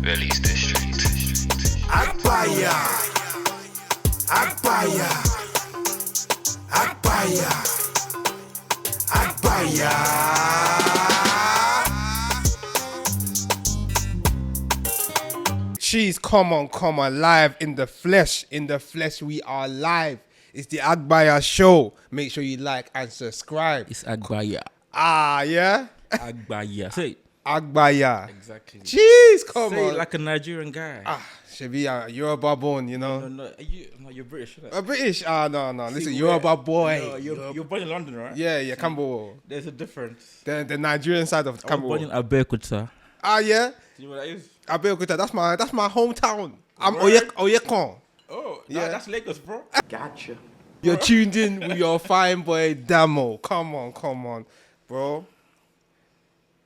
Release District. Agbaya, Agbaya, Agbaya, Agbaya. Cheese, come on, live in the flesh. In the flesh, we are live. It's the Agbaya show. Make sure you like and subscribe. It's Agbaya. Ah, yeah? Agbaya. Say it. Agbaya. Exactly. Cheese, come Say on. it like a Nigerian guy. Should be Yoruba born, you know. No, you're British, isn't it? A British? No. Listen, See, Yoruba boy. No, you're born in London, right? Yeah, Campbell. There's a difference. The Nigerian side of I was Campbell. born in Abeokuta. Yeah? Do you know what that is? Abeokuta, that's my hometown. I'm Word? Oyekon. Oh, Yeah. that's Lagos, bro. Gotcha. You're tuned in with your fine boy Damo. Come on, bro.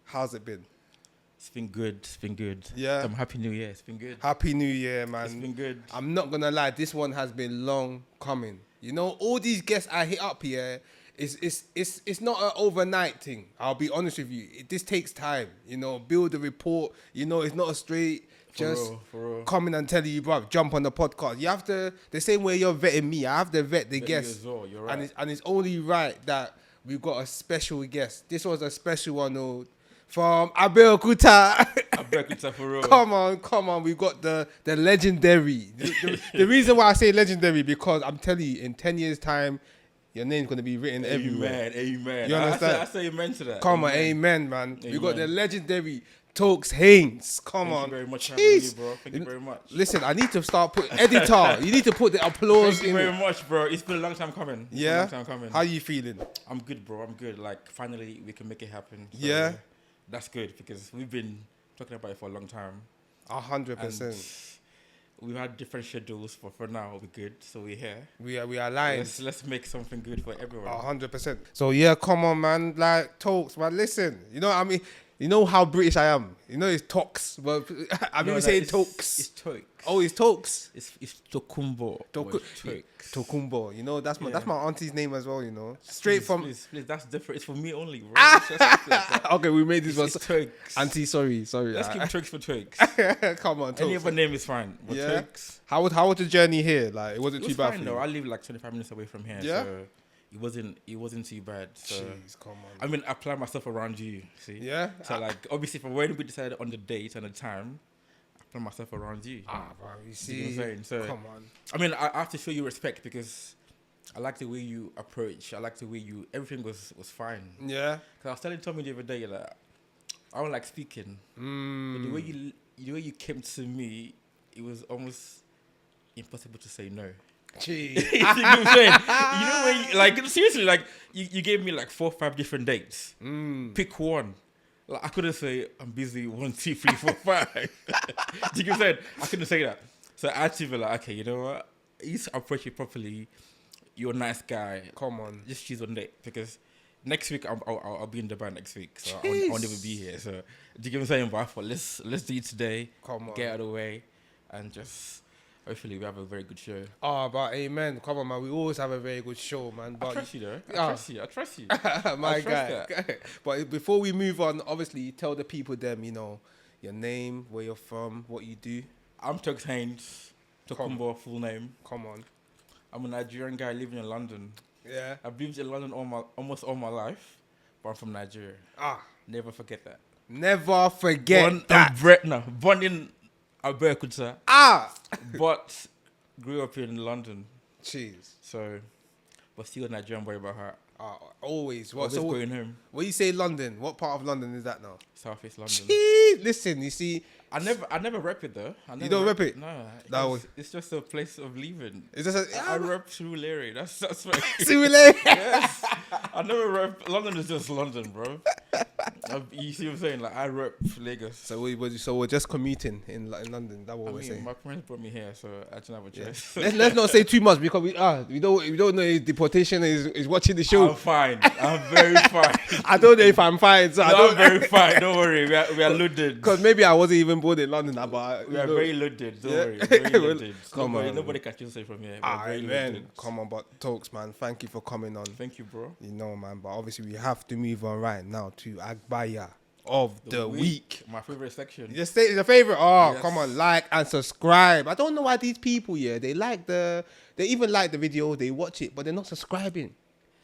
How's it been? It's been good. Yeah. Happy New Year. It's been good. Happy New Year, man. It's been good. I'm not gonna lie, this one has been long coming. You know, all these guests I hit up here, it's not an overnight thing. I'll be honest with you. This takes time. You know, build a report. You know, it's not a straight just For real. coming and telling you, bro, jump on the podcast. You have to, the same way you're vetting me, I have to vet the Vet you guests. as well, you're right. And it's only right that we've got a special guest. This was a special one, though, from Abeokuta. Abeokuta for real. Come on. We've got the legendary. The reason why I say legendary, because I'm telling you, in 10 years' time, your name's going to be written everywhere. Amen. You understand? I say amen to that. Come on, amen, man. Amen. We've got the legendary Toks Haynes. Come on. Thank you very much for having me, Jeez. bro. Thank you very much. Listen, I need to start putting editor. You need to put the applause Thank you in. very much, bro. It's been a long time coming. It's been a Yeah. long time coming. How you feeling? I'm good, bro. I'm good. Like, finally, we can make it happen. So, Yeah. That's good because we've been talking about it for a long time. 100%. We've had different schedules, but for now, we're good. So we're here. We are lying. Let's make something good for everyone. 100%. So yeah, come on, man. Like Toks, man. Listen, you know what I mean. You know how British I am. You know it's Toks, but I mean we say Toks. It's Toks. Oh, it's Toks. It's Tokumbo. Toks. Tokumbo. You know that's my Yeah. auntie's name as well. You know, straight from. Please, that's different. It's for me only, bro. It's just- Okay, we made this one. it's Toks. Auntie, sorry. Let's keep Toks for Toks. Come on, Any Toks. other name is fine. But Yeah. Toks. How was the journey here? Like, it wasn't It too was bad fine for though. you. I live like 25 minutes away from here, Yeah? so it wasn't too bad. So Jeez, come on. I mean, I plan myself around you. See? Yeah? So like, obviously, from when we decided on the date and the time, I plan myself around you. Bro, you You see. know what I'm saying? So Come on. I mean, I have to show you respect because I like the way you approach. I like the way everything was fine. Yeah. Because I was telling Tommy the other day that I don't like speaking, but the way you came to me, it was almost impossible to say no. Jeez. You know what I'm saying? You know when you, like seriously, like you gave me like 4 or 5 different dates. Pick one. Like I couldn't say I'm busy 1, 2, 3, 4, 5. Do you get what I'm saying? I couldn't say that. So I had to be like, okay, you know what? You just approach it properly. You're a nice guy. Come on. Just choose one date because next week I'll be in Dubai next week, so Jeez. I'll never be here. So do you get what I'm saying? But I thought let's do it today. Come on. Get out of the way, and just hopefully we have a very good show. But amen. Come on, man. We always have a very good show, man. I But trust you though. Ah. I trust you. my I guy. trust But before we move on, obviously, tell the people them, you know, your name, where you're from, what you do. I'm Toks Haynes, Tokumbo, full name. Come on. I'm a Nigerian guy living in London. Yeah. I've lived in London almost all my life, but I'm from Nigeria. Never forget that. Never forget Born that. born in Abeokuta, but grew up in London. Jeez. So, but still a Nigerian boy by heart. Always. What? Always So going home. when you say London, what part of London is that now? South East London. Jeez. Listen, you see, I never rep it though. I never don't rep it? No. That was- It's just a place of living. is this I rep through Larry. That's right. Simile. Yes. I never rep. London is just London, bro. You see what I'm saying? Like I rep Lagos. So we're just commuting in London. That's what I we're mean, saying. my parents brought me here, so I didn't have a Yeah. choice. let's not say too much because we don't know if deportation is watching the show. I'm fine. I'm very fine. I don't know if I'm fine, so I No, don't. I'm very fine. Don't worry. We are loaded. Because maybe I wasn't even born in London, but We are very loaded. Don't Yeah. worry. Very loaded. Come on. Nobody can choose it from here. We're very man. loaded. Come on, but Toks, man, thank you for coming on. Thank you, bro. You know, man, but obviously we have to move on right now to Agbaya. of the week. My favorite section. Just say it's your favorite. Oh, Yes. come on, like and subscribe. I don't know why these people, they even like the video, they watch it, but they're not subscribing.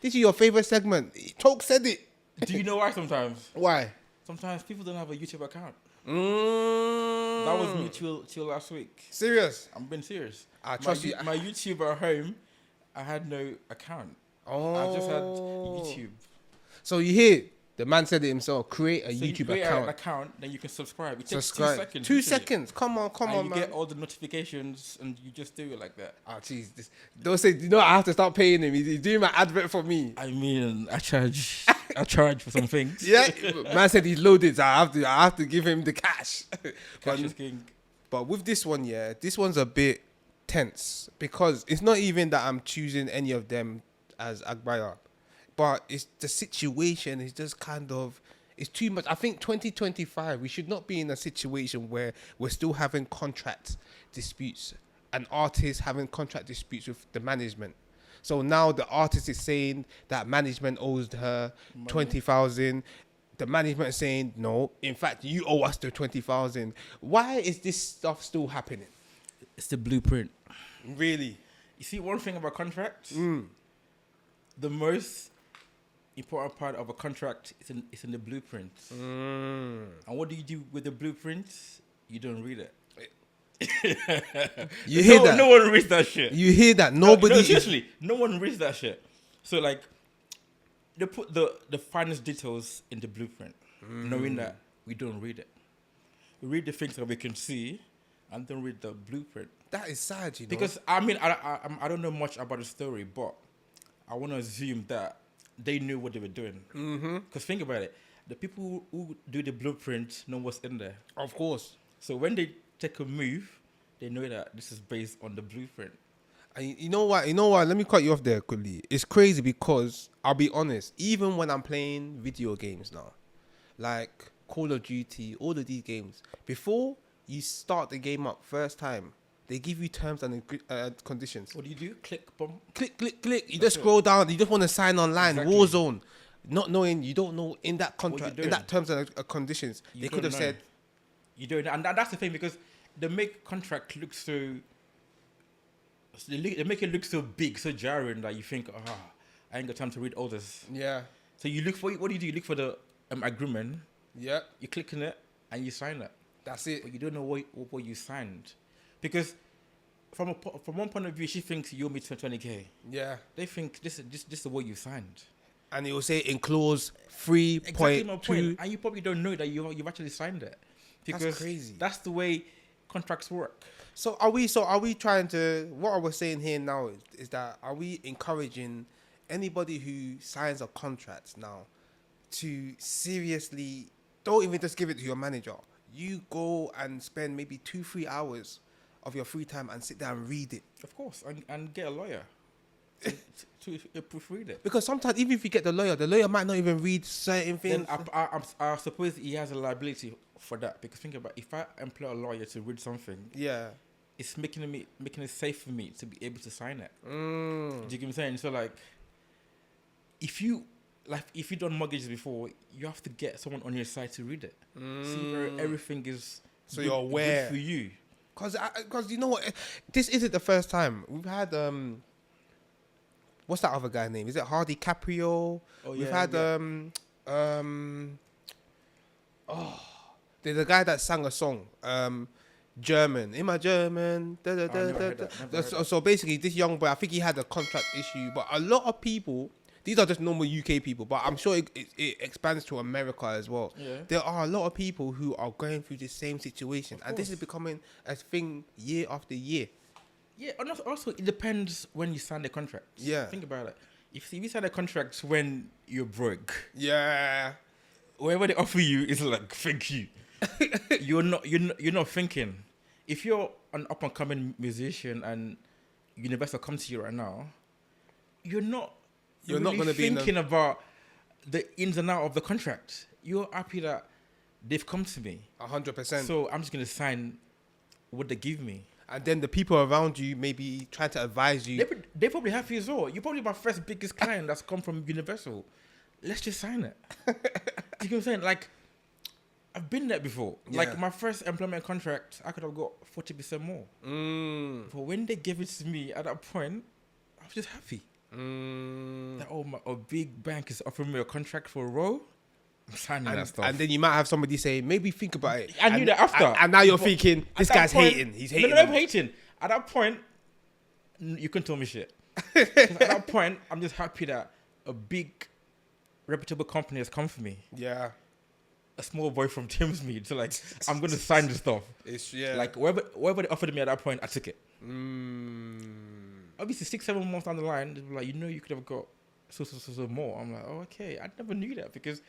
This is your favorite segment. Toks said it. Do you know why sometimes? Why? Sometimes people don't have a YouTube account. Mm. That was me till last week. Serious. I'm being serious. I trust you. My YouTube at home, I had no account. Oh. I just had YouTube. So you hear the man said it himself. Create a So you YouTube create account. an account, then you can subscribe. It takes Subscribe. 2 seconds. 2 literally. seconds. Come on, And you man. get all the notifications, and you just do it like that. Oh, jeez. Don't say, I have to start paying him. He's doing my advert for me. I mean, I charge for some things. Yeah. Man said he's loaded, so I have to give him the cash. Cash is king. But with this one, this one's a bit tense because it's not even that I'm choosing any of them as Agbaya, but it's the situation is just kind of, it's too much. I think 2025, we should not be in a situation where we're still having contract disputes and artists having contract disputes with the management. So now the artist is saying that management owes her 20,000. The management is saying, no, in fact, you owe us the 20,000. Why is this stuff still happening? It's the blueprint. Really? You see, one thing about contracts, the most important part of a contract is in the blueprint. And what do you do with the blueprint? You don't read it. You hear that? No one reads that shit. You hear that? Nobody. No, seriously, no one reads that shit. So like, they put the finest details in the blueprint, knowing that we don't read it. We read the things that we can see, and don't read the blueprint. That is sad, you know. Because I mean, I don't know much about the story, but I want to assume that they knew what they were doing. Because think about it, the people who do the blueprint know what's in there. Of course. So when they take a move, they know that this is based on the blueprint. And you know what? Let me cut you off there quickly. It's crazy because I'll be honest. Even when I'm playing video games now, like Call of Duty, all of these games, before you start the game up first time, they give you terms and conditions. What do you do? Click, boom. Click. You just scroll down. You just want to sign online. Exactly. Warzone, not knowing, you don't know in that contract, doing. in that terms and conditions. You They don't could have know. said, You don't, and that's the thing, because they make contract look so. They make it look so big, so jarring that you think, I ain't got time to read all this. yeah, So you look for, what do? You look for the agreement. yeah, You click on it and you sign it, that's it. but you don't know what you signed, because from one point of view, she thinks you owe me 20K. Yeah, They think this is what you signed. and it will say in clause 3.2. Exactly my point. And you probably don't know that you've actually signed it, because crazy. that's the way contracts work. So are we trying to, what I was saying here now is that, are we encouraging anybody who signs a contract now to seriously, don't even just give it to your manager. You go and spend maybe 2-3 hours of your free time and sit down and read it. Of course, and get a lawyer to proofread it. Because sometimes even if you get the lawyer might not even read certain things. Then I suppose he has a liability for that, because think about it, if I employ a lawyer to read something, Yeah. it's making it safe for me to be able to sign it. Do you get what I'm saying? So like, if you done mortgages before, you have to get someone on your side to read it. See where everything is. So you're aware. good for you. Because you know what, this isn't the first time we've had what's that other guy name? Is it Hardy Caprio? Oh, We've yeah, had there's a guy that sang a song, German. In my German. Da, da, da, never da, heard da. that, never heard So basically, this young boy, I think he had a contract issue, but a lot of people. These are just normal UK people, but I'm sure it expands to America as well. Yeah. There are a lot of people who are going through the same situation, and this is becoming a thing year after year. Yeah, and also it depends when you sign the contract. Yeah. Think about it. If you sign a contract when you're broke, Yeah. whatever they offer you is like, thank you. You're not thinking. If you're an up and coming musician and Universal comes to you right now, you're not not gonna be thinking about the ins and outs of the contract. You're happy that they've come to me. 100%. So I'm just gonna sign what they give me. And then the people around you maybe try to advise you. They probably happy as well. You're probably my first biggest client that's come from Universal. Let's just sign it. Do you know what I'm saying? Like, I've been there before. Yeah. Like my first employment contract, I could have got 40% more. But when they gave it to me at that point, I was just happy. That a big bank is offering me a contract for a role. I'm signing that stuff. And then you might have somebody say, maybe think about it. I knew that after. And now you're thinking, this guy's hating. He's hating. No, I'm hating. At that point, you couldn't tell me shit. 'Cause at that point, I'm just happy that a big, reputable company has come for me. Yeah. A small boy from Thamesmead. So like, I'm going to sign this stuff. It's, Like, whatever they offered me at that point, I took it. Obviously, 6-7 months down the line, they were like, you could have got so more. I'm like, oh, okay. I never knew that because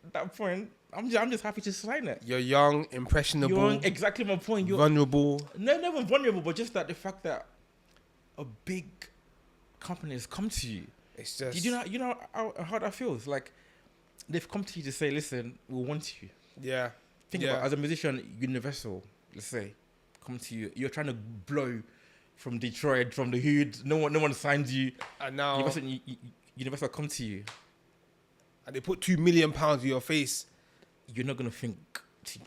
at that point, I'm just happy to sign it. You're young, impressionable. Exactly my point. You're vulnerable. No, never vulnerable, but just that the fact that a big company has come to you. It's just... You know how that feels? Like, they've come to you to say, listen, we want you. Yeah. Think about it, as a musician, Universal, let's say, come to you. You're trying to blow from Detroit, from the hood. No one signs you. And now... Universal come to you. And they put £2 million in your face. You're not going to think...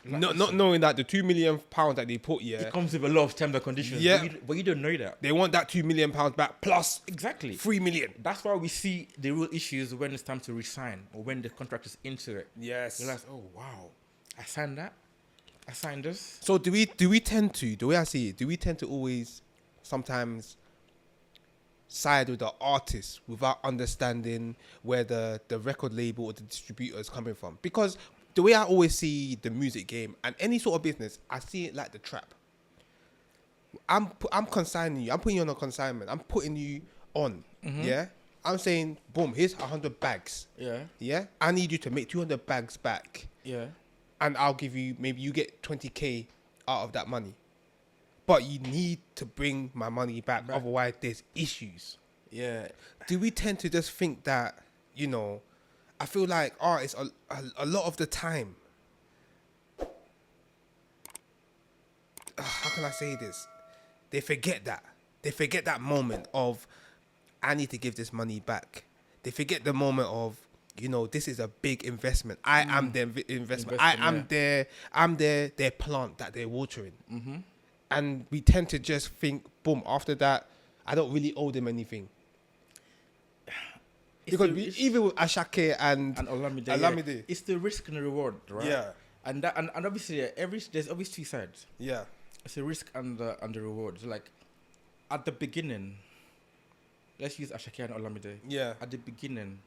Not knowing that the £2 million that they put, it comes with a lot of terms and conditions. Yeah. But you don't know that. They want that £2 million back plus exactly $3 million. That's why we see the real issues when it's time to resign or when the contract is into it. Yes. You're like, oh wow, I signed that. I signed this. So do we tend to, the way I see it, do we tend to always sometimes side with the artist without understanding where the record label or the distributor is coming from? Because the way I always see the music game and any sort of business, I see it like the trap. I'm consigning you. I'm putting you on a consignment. I'm putting you on. Yeah. I'm saying, boom, here's 100 bags. Yeah. Yeah. I need you to make 200 bags back. Yeah. And I'll give you, maybe you get 20K out of that money. But you need to bring my money back. Otherwise, there's issues. Yeah. Do we tend to just think that, I feel like artists a lot of the time, how can I say this? They forget that. They forget that moment of, I need to give this money back. They forget the moment of, this is a big investment. I am their investment. I'm their plant that they're watering. And we tend to just think, boom, after that, I don't really owe them anything. Because even with Ashake and Olamide, it's the risk and the reward, right? Yeah. And obviously, there's always two sides. Yeah. It's the risk and the reward. So like, at the beginning, let's use Ashake and Olamide. Yeah. At the beginning,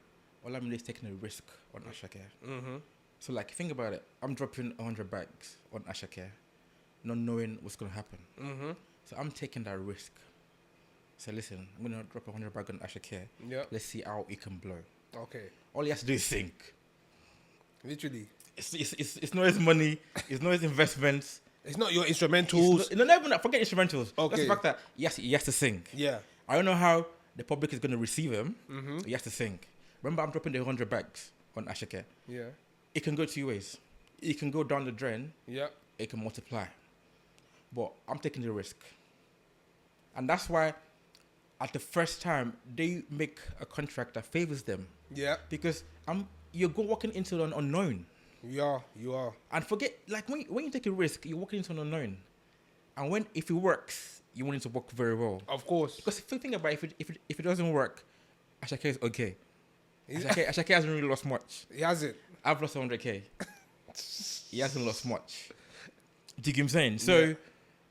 Olamide is taking a risk on Ashake. So like, think about it. I'm dropping 100 bags on Ashake, not knowing what's gonna happen. So I'm taking that risk. So listen, I'm gonna drop 100 bags on Ashake. Yeah. Let's see how it can blow. Okay. All he has to do is think. Literally. It's not his money. It's not his investments. It's not your instrumentals. Not even that. Forget instrumentals. Okay. That's the fact that he has to sing. Yeah. I don't know how the public is going to receive him. But he has to sing. Remember, I'm dropping the 100 bags on Ashake. Yeah. It can go two ways. It can go down the drain. Yeah. It can multiply. But I'm taking the risk. And that's why at the first time, they make a contract that favors them. Yeah. Because you're walking into an unknown. Yeah, you are. And forget, like when you take a risk, you're walking into an unknown. And if it works, you want it to work very well. Of course. Because if you think about it, if it doesn't work, Ashake is okay. Ashake hasn't really lost much. He hasn't. I've lost 100K. He hasn't lost much. Do you get what I'm saying? So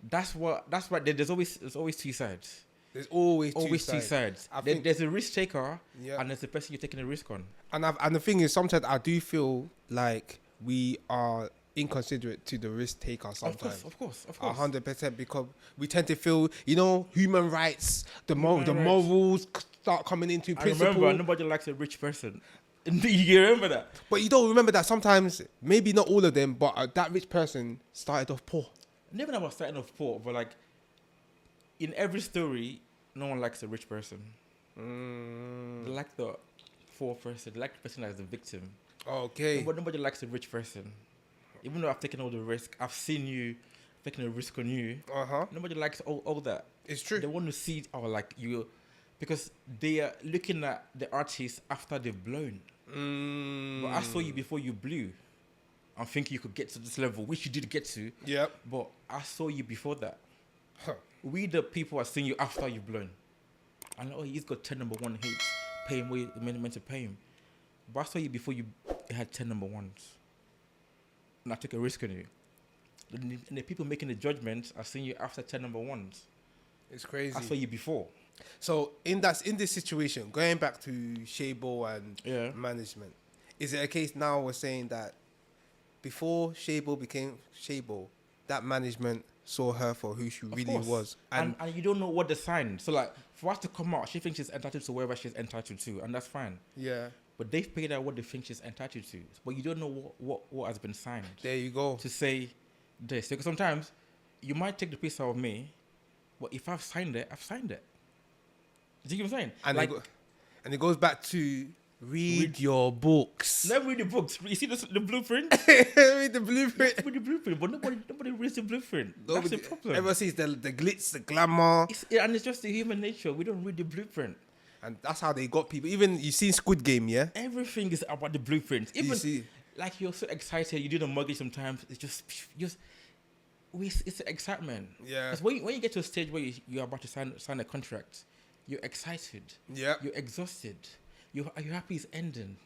that's why there's always two sides. There's always two sides. There's a risk taker, and there's the person you're taking a risk on. And the thing is, sometimes I do feel like we are inconsiderate to the risk taker sometimes. Of course. 100%, because we tend to feel, human rights, the morals start coming into principle. Remember, nobody likes a rich person. You remember that? But you don't remember that sometimes, maybe not all of them, but that rich person started off poor. Never know about starting off poor, but like, in every story, no one likes a rich person. They like the poor person. They like the person as the victim. Okay. But nobody likes a rich person. Even though I've taken all the risk, I've seen you taking a risk on you. Nobody likes all that. It's true. They want to see like you, because they are looking at the artist after they've blown. But I saw you before you blew. I'm thinking you could get to this level, which you did get to. Yep. But I saw you before that. Huh. We the people are seeing you after you've blown. And he's got 10 number one hits. Pay him what you meant to pay him. But I saw you before you had 10 number ones. And I took a risk on you. And the people making the judgments are seeing you after 10 number ones. It's crazy. I saw you before. So in this situation, going back to Shabo and management, is it a case now we're saying that before Shabo became Shabo, that management saw her for who she really was, and you don't know what the sign. So like for us to come out, she thinks she's entitled to whatever she's entitled to, and that's fine. Yeah. But they've paid her what they think she's entitled to, but you don't know what has been signed. There you go. To say this, because sometimes you might take the piece out of me, but if I've signed it, I've signed it. Do you get what I'm saying? And like, and it goes back to read your books. Never read the books. You see the blueprint. Read the blueprint. Read the blueprint, but nobody reads the blueprint. That's the problem. Everyone sees the glitz, the glamour, and it's just the human nature. We don't read the blueprint. and that's how they got people. Even you seen Squid Game, yeah. Everything is about the blueprint. Even you see, like you're so excited, you do the mortgage sometimes. It's just it's excitement. Yeah. Because when you get to a stage where you're about to sign a contract, you're excited. Yeah. You're exhausted. You're happy it's ending.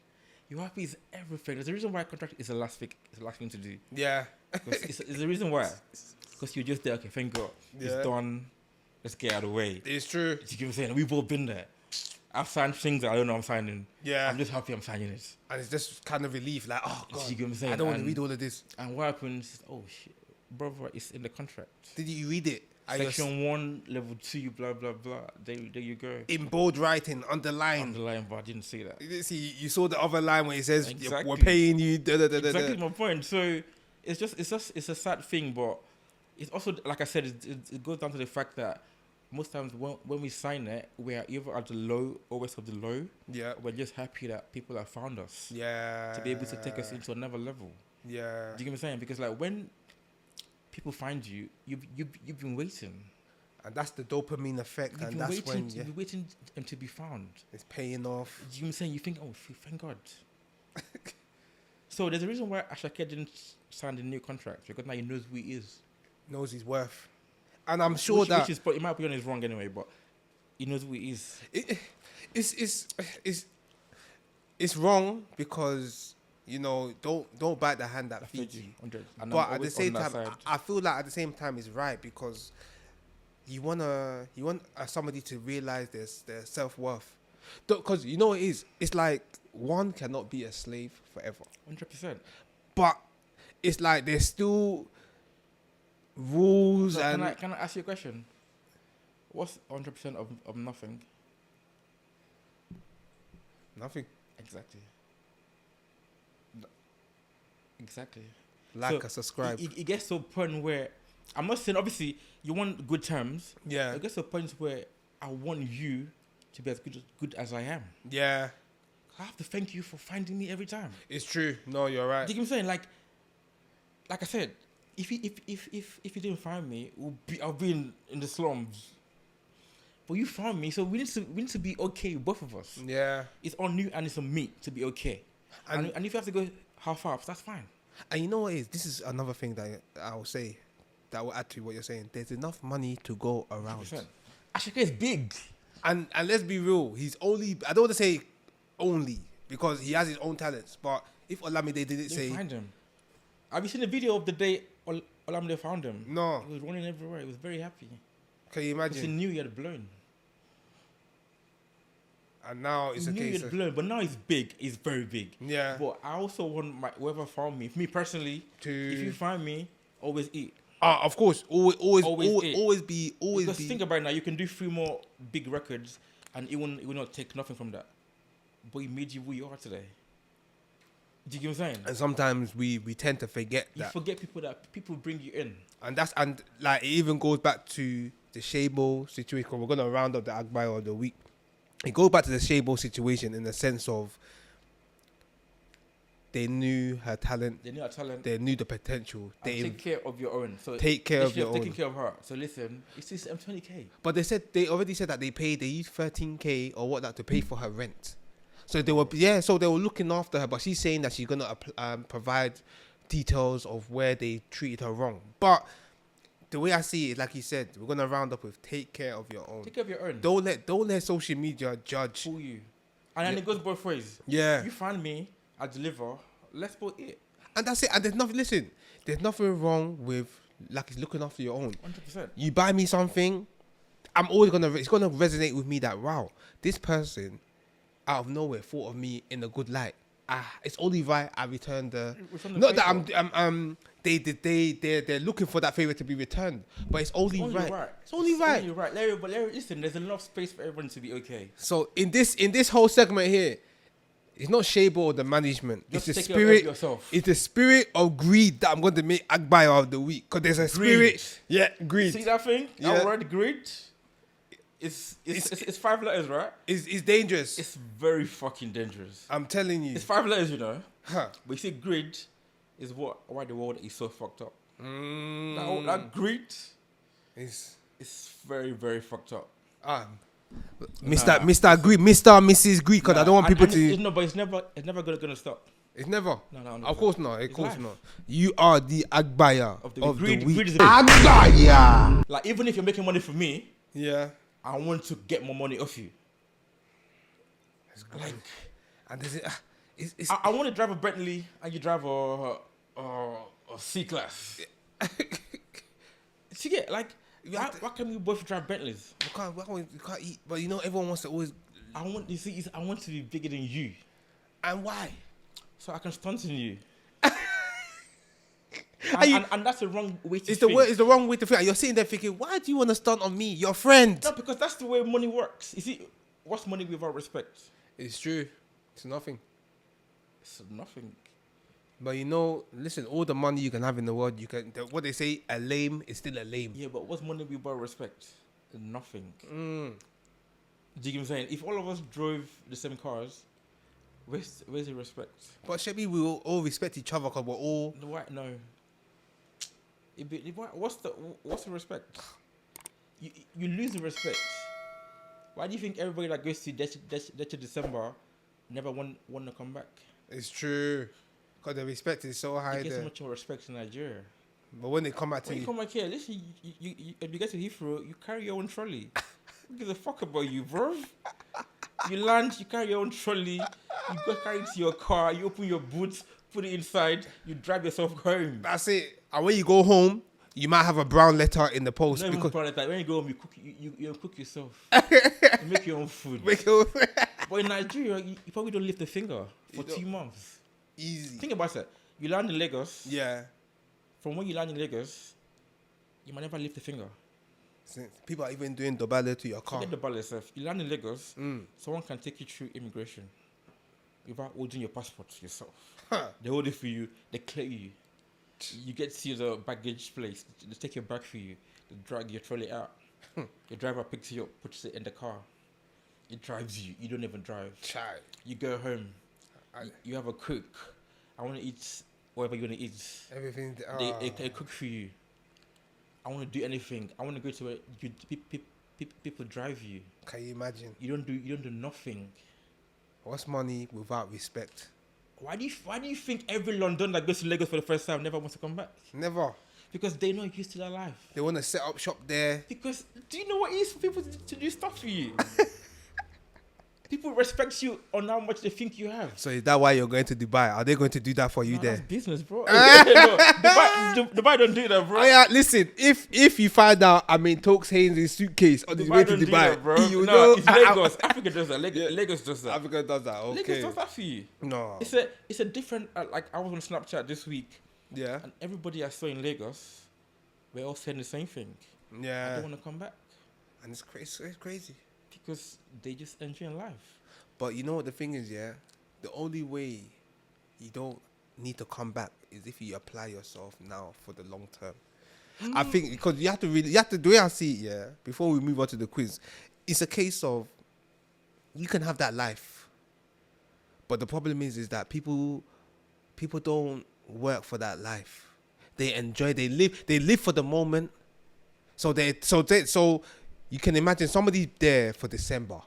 You're happy it's everything. There's a reason why a contract is the last thing to do. Yeah. It's the reason why. Because you're just there, okay, thank God. Yeah. It's done. Let's get out of the way. It's true. You get what I'm saying? We've all been there. I've signed things that I don't know I'm signing. Yeah. I'm just happy I'm signing it. And it's just kind of relief, like, oh God, You get what I'm saying? I don't want to read all of this. And what happens? Oh shit, brother, it's in the contract. Did you read it? Section 1, level 2, blah blah blah. There you go. In bold writing, underlined. Underline, but I didn't see that. You didn't see, you saw the other line where it says, Exactly. we're paying you. Exactly my point. So it's a sad thing, but it's also, like I said, it goes down to the fact that most times when we sign it, we are either at the low, always of the low. Yeah. We're just happy that people have found us. Yeah. To be able to take us into another level. Yeah. Do you get what I'm saying? Because like when people find you, you've been waiting. And that's the dopamine effect, You've and been that's waiting, when you've been waiting to be found. it's paying off. Do you know what I'm saying? You think, oh, thank God. So there's a reason why Ashake didn't sign the new contract, because now he knows who he is. Knows his worth. And I'm sure that... Which is, but in my opinion, is wrong anyway, but he knows who he is. It's wrong because, you know, don't bite the hand that feeds you. 100. And But I'm at the always same on that time, side. I feel like at the same time it's right, because you want somebody to realize their self-worth. Because you know what it is? It's like one cannot be a slave forever. 100%. But it's like there's still rules So and... can I ask you a question? What's 100% of nothing? Nothing. Exactly. Exactly. Like and subscribe. It gets to a point where, I'm not saying obviously you want good terms. Yeah. It gets to a point where I want you to be as good as I am. Yeah. I have to thank you for finding me every time. It's true. No, you're right. Do you get what I'm saying? Like I said, if you didn't find me, I'll be in the slums. But you found me, so we need to be okay, both of us. Yeah. It's on you and it's on me to be okay. And if you have to go half-half, that's fine. And you know what it is? This is another thing that I will say that will add to what you're saying. There's enough money to go around. 100%. Ashake is big. And let's be real, he's only... I don't want to say only, because he has his own talents. But if Olamide didn't say... find him. Have you seen the video of the day Olamide found him? No. He was running everywhere. He was very happy. Can you Because he imagine? knew he had blown. And now it's He a knew he case had of... blown, but now he's big. He's very big. Yeah. But I also want whoever found me, me personally, if you find me, always eat. Of course. Always Always be... Because think about it now, you can do 3 more big records and it will not take nothing from that. But it made you who you are today. Do you get what I'm saying? And sometimes we tend to forget You that. forget people bring you in. And like it even goes back to the Shabo situation. We're gonna round up the Agbaya of the week. It goes back to the Shabo situation in the sense of they knew her talent, They knew our talent. they knew the potential. And take care of your own. So take care they of should your have taken own. care of her. So listen, it's this M20K. But they already said that they used 13K or whatnot to pay for her rent. So they were looking after her. But she's saying that she's gonna provide details of where they treated her wrong. But the way I see it, like you said, we're gonna round up with take care of your own. Take care of your own. Don't let social media judge. Fool you. And then it goes both ways. Yeah. You find me, I deliver. Let's both eat. And that's it. And there's nothing. Listen, there's nothing wrong with like looking after your own. 100%. You buy me something, I'm always gonna. It's gonna resonate with me that wow, this person, out of nowhere, thought of me in a good light. It's only right I return the. Not that they're looking for that favor to be returned, but it's only right. It's only right. Only right. Larry, but Larry, listen, there's enough space for everyone to be okay. So in this whole segment here, it's not Shabo or the management. Just it's the take care of spirit. yourself. It's the spirit of greed that I'm going to make Agbaya of the week. Because there's a spirit. Yeah, greed. See that thing? Yeah. That word greed. It's 5 letters, right? It's dangerous. It's very fucking dangerous. I'm telling you. It's 5 letters, you know. Huh. But you see, greed is why the world is so fucked up. Mm. That greed It's is very, very fucked up. Mr. Greed, Mr. Mrs. Greed, because I don't want people to. But it's never gonna stop. It's never. No. Of course not. Of It's course life. not. You are the Agbaya of the greed week. is Agbaya. like, even if you're making money for me, Yeah. I want to get more money off you. Like, And there's it's I want to drive a Bentley and you drive a C class. See, get like, why can we both drive Bentleys? you can't eat, but you know everyone wants to always. I want to be bigger than you, And why? so I can stunt in you. And and that's the wrong way to It's think. it's the wrong way to think. And you're sitting there thinking, why do you want to stunt on me, your friend? No, because that's the way money works. You see, what's money without respect? It's true. It's nothing. It's nothing. But you know, listen, all the money you can have in the world, what they say, a lame is still a lame. Yeah, but what's money without respect? Nothing. Mm. Do you get what I'm saying? If all of us drove the same cars, where's the respect? But Shebi, we will all respect each other because we're all. No. What's the respect? You lose the respect. Why do you think everybody that goes to December never want to come back? It's true. Because the respect is so high You get so there. much more respect in Nigeria. But when they come back to When you, you come back here, listen, if you get to Heathrow, you carry your own trolley. Who gives a fuck about you, bro? You land, you carry your own trolley, you go carry it to your car, you open your boots, put it inside, you drive yourself home. that's it. And when you go home, you might have a brown letter in the post. Not even because proud of that. When you go home, you cook yourself. You make your own food. But in Nigeria, you probably don't lift a finger for 2 months. Easy. Think about it. You land in Lagos. Yeah. From when you land in Lagos, you might never lift a finger. Since people are even doing dobale to your car. Forget the ball itself. You land in Lagos, someone can take you through immigration without holding your passport yourself. Huh. They hold it for you. They clear you. You get to the baggage place. They take your bag for you. They drag your trolley out. The driver picks you up, puts it in the car. It drives you. You don't even drive. Chai. You go home. You have a cook. I want to eat whatever you want to eat. Everything. They cook for you. I want to do anything. I want to go to where people drive you. Can you imagine? You don't do nothing. What's money without respect? Why do you think every London that goes to Lagos for the first time never wants to come back? Never. Because they're not used to that life. They want to set up shop there. Because do you know what it is for people to do stuff for you? People respect you on how much they think you have. So is that why you're going to Dubai? Are they going to do that for you No, there? that's business, bro. No, Dubai don't do that, bro. Oh yeah, listen. If you find out I'm in Toks Haynes' suitcase on his way to don't do Dubai, that, bro. you No, know it's Lagos. Africa does that. Lagos does that. Africa does that. Okay. Lagos does that for you. No. It's a different. Like I was on Snapchat this week, Yeah. and everybody I saw in Lagos, we're all saying the same thing. I Yeah. don't want to come back And it's crazy. It's crazy. because they just enjoy life. But you know what the thing is, yeah? The only way you don't need to come back is if you apply yourself now for the long term. I think because you have to the way I see it, yeah, before we move on to the quiz, it's a case of you can have that life. But the problem is that people don't work for that life. They live for the moment. So you can imagine somebody there for December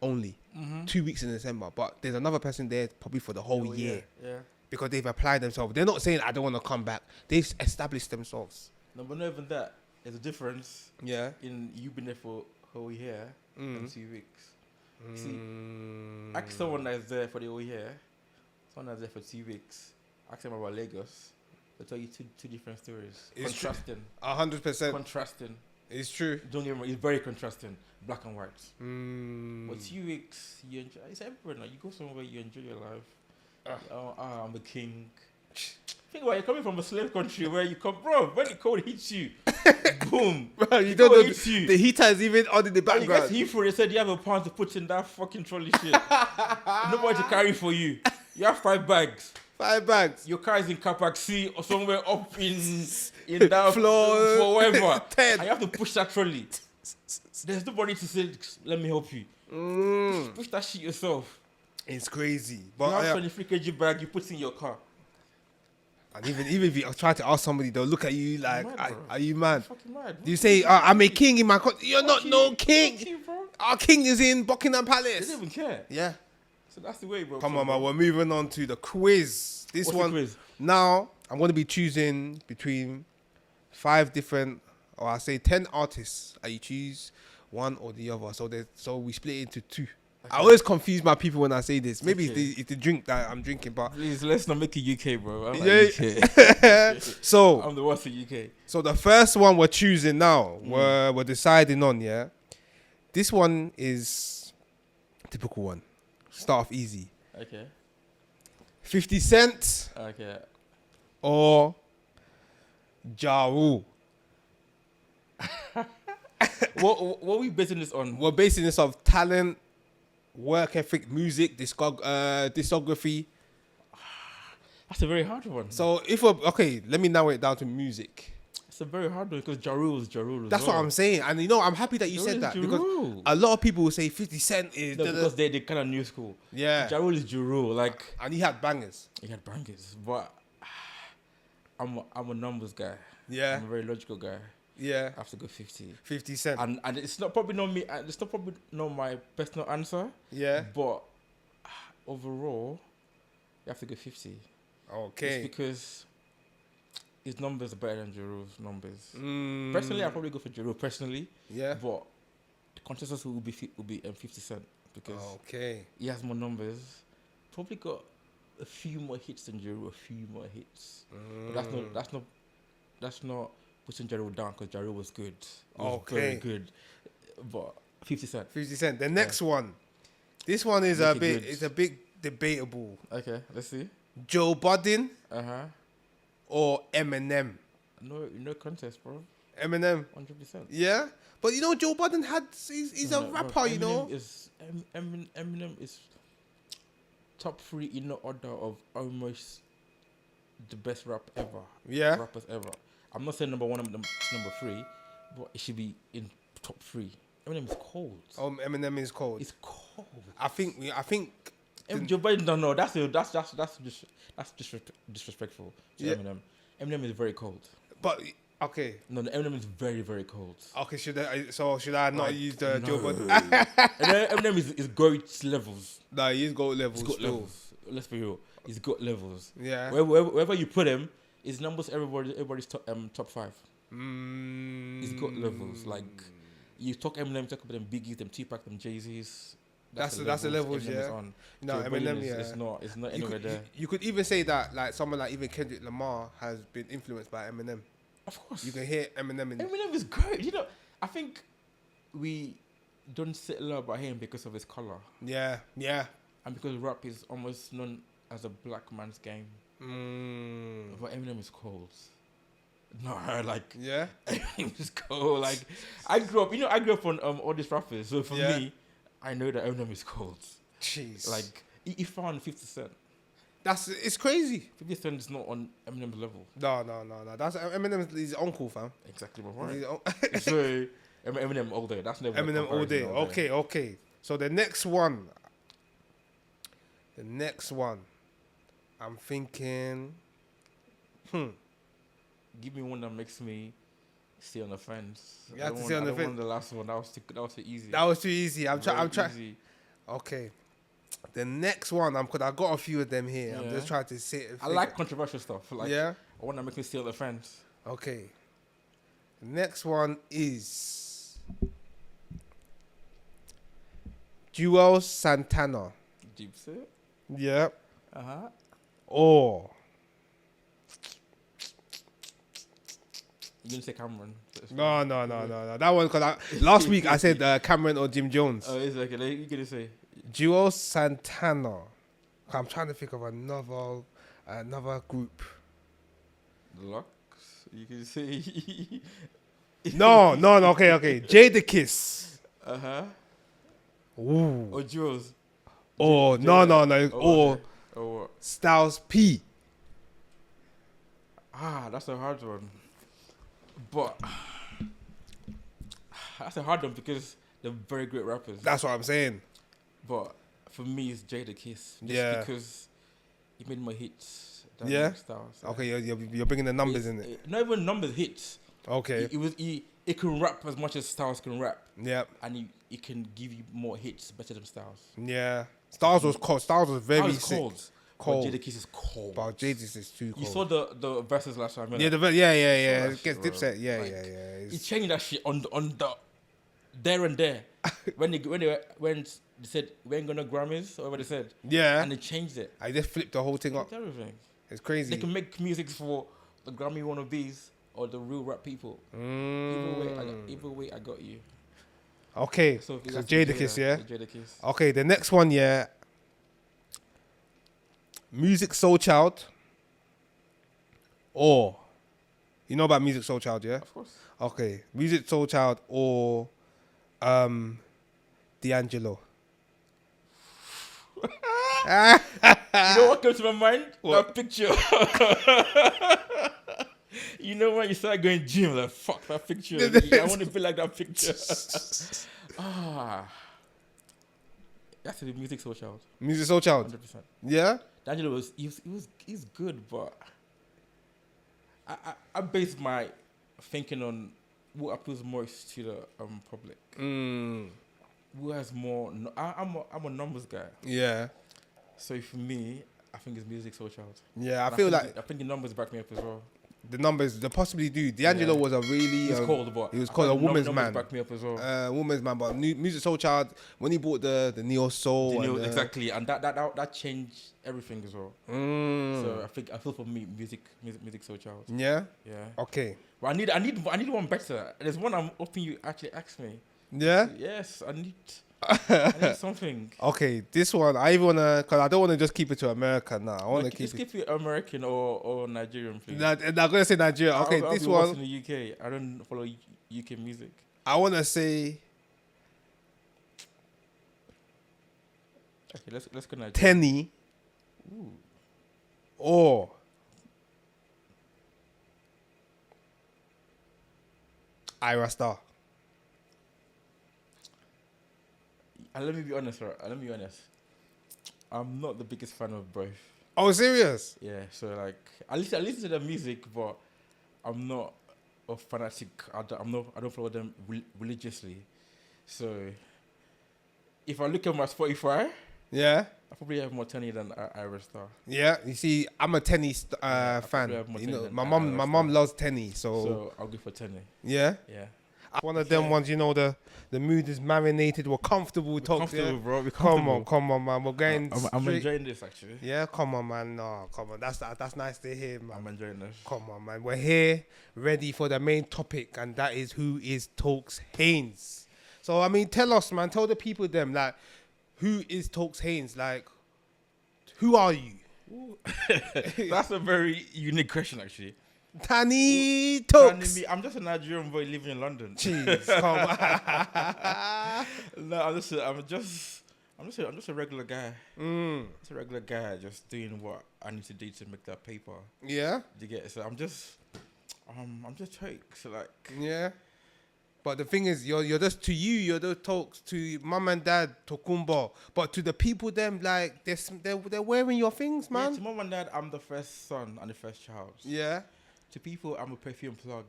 only. 2 weeks in December, but there's another person there probably for the whole year. Yeah. because they've applied themselves. They're not saying I don't want to come back. They've established themselves. No, but not even that. There's a difference Yeah. in you been there for a whole year and 2 weeks. See, Mm. ask someone that's there for the whole year, someone that's there for 2 weeks, ask them about Lagos. They'll tell you two different stories. It's Contrasting. 100%. Contrasting. It's true. Don't get me wrong, it's very contrasting. Black and white. Mm. But 2 weeks, you enjoy. It's everywhere now. You go somewhere, you enjoy your life. I'm a king. Think about it, you're coming from a slave country where you come, bro. When the cold hits you, boom. Bro, you The don't cold know hits you. the heater is even on in the And you get background. to Heathrow, they said you have a pound to put in that fucking trolley shit. Nobody to carry for you. You have 5 bags. 5 bags. Your car is in Capac C or somewhere up in that Floor wherever. 10. And you have to push that trolley. There's nobody to say, let me help you. Mm. Push that shit yourself. It's crazy. You But have 23 kg bag you put in your car. and even if you try to ask somebody, they'll look at you like, Mad, bro. are you mad? Fucking mad. You say, I'm a king in my country. You're not Fuck no you. king. Fuck you, bro. Our king is in Buckingham They Palace. don't even care. Yeah. So that's the way, bro. Come So, on, man. bro. We're moving on to the quiz. This What's the one. quiz? Now, I'm going to be choosing between 5 different, or I say 10 artists, and you choose one or the other. So we split it into 2. I always confuse my people when I say this. Maybe Okay. it's the drink that I'm drinking, but Please, let's not make it UK, bro. I'm Yeah. UK. so I'm the worst in UK. so the first one we're choosing now, we're deciding on, yeah. This one is a typical one. Start off easy. Okay. 50 Cent Okay. or Ja Rule. what are we basing this on? We're basing this off talent, work ethic, music, discography. That's a very hard one. So if we're okay, let me narrow it down to music. It's a very hard one because Ja Rule is Ja Rule as That's well. what I'm saying, and you know I'm happy that you Ja said Rule that is Ja because Rule. a lot of people will say 50 Cent is No, because they kind of new school. yeah, Ja Rule is Ja Rule. Like, and he had bangers. he had bangers, but I'm a numbers guy. Yeah, I'm a very logical guy. yeah. I have to go 50. 50 Cent. And it's not probably not me. It's not probably not my personal answer. Yeah. But overall, you have to go 50. Okay. It's because his numbers are better than Jero's numbers. Mm, Personally, I'll probably go for Jero personally. yeah. But the consensus will be 50 Cent because Okay. he has more numbers. Probably got a few more hits than Jero, a few more hits. But that's not putting Jero down because Jero was good. He was very Okay. good. But 50 Cent. 50 Cent. The next one. This one is a Make it bit. good. It's a bit debatable. Okay, let's see. Joe Budden or Eminem. No contest, bro. Eminem. 100%. Yeah. But you know Joe Budden he's a No, rapper. bro, You know. Eminem is top 3 in the order of almost the best rap ever. Yeah. Rappers ever. I'm not saying number 1 and number 3, but it should be in top 3. Eminem is cold. Eminem is cold. It's cold. I think. Joe Biden, no, that's disrespectful to Yeah. Eminem. Eminem is very cold. But okay. No, Eminem is very, very cold. Okay. Should I not Like, use the Joe no. Budden? Eminem is GOAT levels. Nah, he's gold levels. He's got still. levels. Let's be real. He's got levels. Yeah. Wherever you put him, his numbers everybody's top 5. He's got levels. Like you talk Eminem, talk about them Biggies, them Tupac, them Jay-Z's. That's the levels, Eminem yeah. is on. No, Joe Budden Eminem, yeah. It's not You anywhere could, there. you could even say that like someone like even Kendrick Lamar has been influenced by Eminem. Of course. You can hear Eminem in Eminem is great. You know, I think we don't say a lot about him because of his color yeah. and because rap is almost known as a black man's game. But Eminem is cold. No, like Yeah. Eminem is cold. Like I grew up on all these rappers. So for Yeah. me, I know that Eminem is cold. Jeez. Like he found 50 Cent. it's crazy. 50 Cent is not on Eminem's level. No. That's Eminem's his uncle, fam. Exactly my He's point. his So Eminem all day. That's never a Eminem all day. comparison Okay. So the next one. I'm thinking. Give me one that makes me stay on the fence. You have to stay on the fence. I don't want the last one. That was too easy. That was too easy. I'm Very trying. easy. Okay. The next one, because I got a few of them here. I'm Yeah. just trying to sit. And I like controversial stuff. Like, Yeah? I want to make me steal the fence. Okay. The next one is Jewel Santana. Deep set. Yep. Uh-huh. Or You're going to say Cameron. no. That one, because last week I said Cameron or Jim Jones. Oh, it's okay. You're going to say. Jewel Santana. I'm trying to think of another group. The Lux. You can say. No. Okay. Jada Kiss. Uh-huh. Ooh. Or Jules. Or no. Or Okay. Or what? Styles P. That's a hard one. But that's a hard one because they're very great rappers. That's what I'm saying. But for me, it's Jada Kiss. Just Yeah. because he made more hits than Yeah? Styles. Okay, you're bringing the numbers in it. Not even numbers hits. Okay. He can rap as much as Styles can rap, Yep. and he can give you more hits better than Styles. Yeah. Styles was cold. Styles was very Styles is sick. cold. Cold. But Jada Kiss is cold. But Jada's is too cold. You saw the verses last time. yeah, innit? yeah. that It gets shit, bro. Dipset. Yeah. Like, It's- He changed that shit on the there and there. when they said we ain't gonna Grammys or whatever they said, Yeah. and they changed it. I just flipped the whole thing up. It's everything. It's They crazy. can make music for the Grammy wannabes or the real rap people. Mm. Either way, I got you. Okay. So, So that's Jada Kiss, yeah. Jada Kiss. Okay, the next one, yeah. Music Soul Child. Or, you know about Music Soul Child, yeah? Of course. Okay, Music Soul Child or D'Angelo. You know what comes to my mind? What? That picture. You know when you start going gym, like fuck that picture. I want to be like that picture. That's the Music Soul Child. Music Soul Child. 100%. Yeah? D'Angelo was he's good, but I base my thinking on what appeals most to the public. Mm. Who has more? I'm a numbers guy, Yeah. so for me, I think it's Music Soul Child. Yeah, I And feel think like I think the numbers back me up as well. the numbers, they possibly do. D'Angelo Yeah. was a really... He was cold, but he was I called think a woman's numbers man. back me up as well. Woman's man, but Music Soul Child, when he bought the Neo Soul... You know, and, exactly, and that changed everything as well. Mm. So I feel for me, music Soul Child. Yeah? Yeah, Okay. but I need one better. There's one I'm hoping you actually ask me. Yeah? Yes, I need something. Okay, this one, I even want to... Because I don't want to just keep it to America now. I want to keep Just it... keep it American or Nigerian, please. I'm going to say Nigeria. Okay, I'll this be one, watching the UK. I don't follow UK music. I want to say Okay, let's go Nigeria. Tenny Ooh. or Ira Star. And let me be honest, right? Let me be honest. I'm not the biggest fan of both. Oh, serious? Yeah, so like I listen to the music, but I'm not a fanatic. I don't follow them religiously. So if I look at my Spotify, Yeah? I probably have more Tenny than Ira Star. Yeah, you see, I'm a Tenny I fan. probably have more You Tenny know, than my Ira mom Star. loves Tenny, So I'll go for Tenny. yeah. Yeah. One of them ones, you know, the mood is marinated. We're comfortable. Talk, Comfortable, yeah? bro. We're Come comfortable. on, man. We're going. I'm straight- enjoying this actually. Yeah, come on, man. No, come on. That's nice to hear, man. I'm enjoying this. Come on, man. We're here, ready for the main topic, and that is who is Toks Haynes. So, I mean, tell us, man. Tell the people them, like, who is Toks Haynes? Like, who are you? That's a very unique question actually. Tani And Toks. me, I'm just a Nigerian boy living in London. Jeez, come on. No, I'm just a regular guy. Just a regular guy, just doing what I need to do to make that paper. Yeah, Do you get it? So I'm just Toks. So like, yeah. But the thing is, you're just to you, you're the Toks to mum and dad, Tokumbo. But to the people, them like they're wearing your things, yeah, man. to mom and dad, I'm the first son and the first child. Yeah. To people, I'm a perfume plug.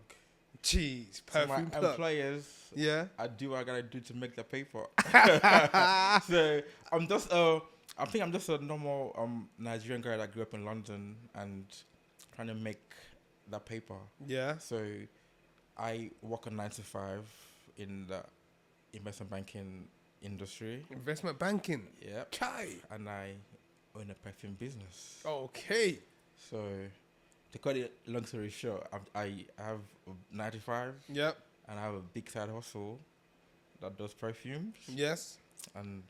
Jeez, To my perfume plug. employers, Yeah. I do what I gotta do to make the paper. So I'm just I think I'm just a normal Nigerian guy that grew up in London and trying to make that paper. Yeah. So I work on 9 to 5 in the investment banking industry. Investment banking. Yep. Chai. And I own a perfume business. Okay. So to cut it long story short, I have 95 Yep. and I have a big side hustle that does perfumes Yes. and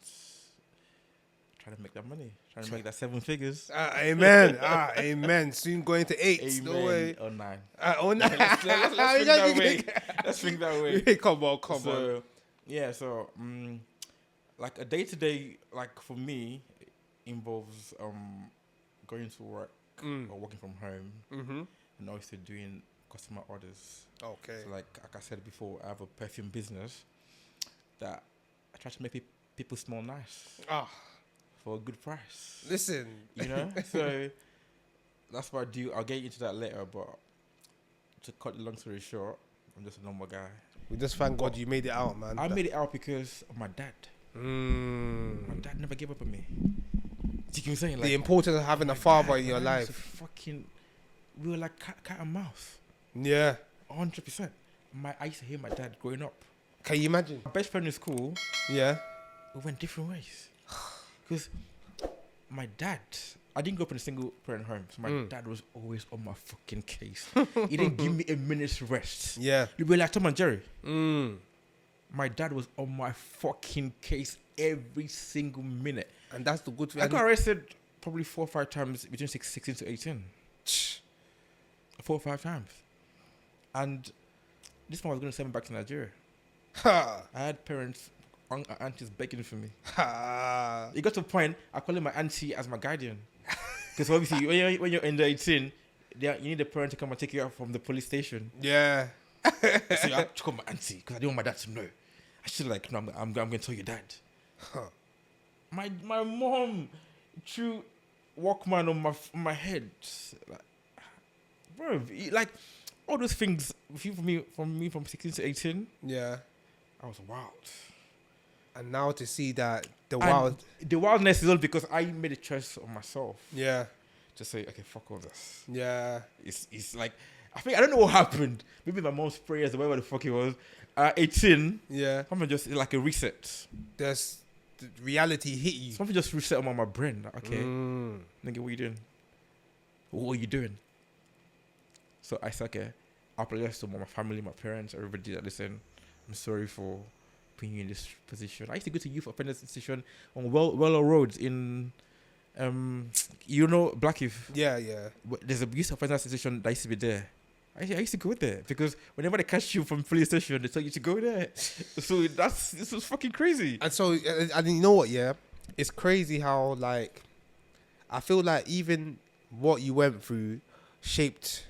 trying to make that money, trying to make that 7 figures. Amen. Amen. Soon going to 8. Amen. No way. Or 9. Oh, no. Let's think that way. Let's think that way. Come on. So, yeah, so like a day to day, like for me, involves going to work or working from home, and also doing customer orders. Okay. So like I said before, I have a perfume business that I try to make people smell nice for a good price. Listen. You know, so that's what I do. I'll get into that later, but to cut the long story short, I'm just a normal guy. We just thank God you made it out, man. I made it out because of my dad. My dad never gave up on me. Do you know what I'm saying? Like, the importance of having a father in your life. We were like cat and mouse. Yeah. 100%. I used to hear my dad growing up. Can you imagine? My best friend in school, Yeah. we went different ways. Because my dad, I didn't grow up in a single parent home, so my dad was always on my fucking case. He didn't give me a minute's rest. Yeah. You were like Tom and Jerry. My dad was on my fucking case every single minute. And that's the good thing. I got arrested probably 4 or 5 times between 16 to 18. 4 or 5 times. And this one was going to send me back to Nigeria. I had parents, aunties begging for me. It got to a point, I call my auntie as my guardian. Because obviously, when you're under 18, you need a parent to come and take you out from the police station. Yeah. So I had to call my auntie because I didn't want my dad to know. I should like, no, I'm going to tell your dad. My mom threw Walkman on my head. Like, bro, like all those things from 16 to 18. Yeah. I was wild. And now to see that the wildness is all because I made a choice on myself. Yeah. To say, okay, fuck all this. Yeah. It's like, I don't know what happened. Maybe my mom's prayers or whatever the fuck it was. 18. Yeah. Something just like a reset. There's the reality hit you. Something just reset on my brain. Like, okay, nigga, what you doing? What are you doing? So I said, okay, I apologize to my family, my parents, everybody that listen. I'm sorry for putting you in this position. I used to go to youth offenders institution on Wellow Road in, Blackheath. Yeah, yeah. There's a youth offenders institution that used to be there. I used to go there because whenever they catch you from police station, they tell you to go there. So this was fucking crazy. And so, and you know what? Yeah, it's crazy how like I feel like even what you went through shaped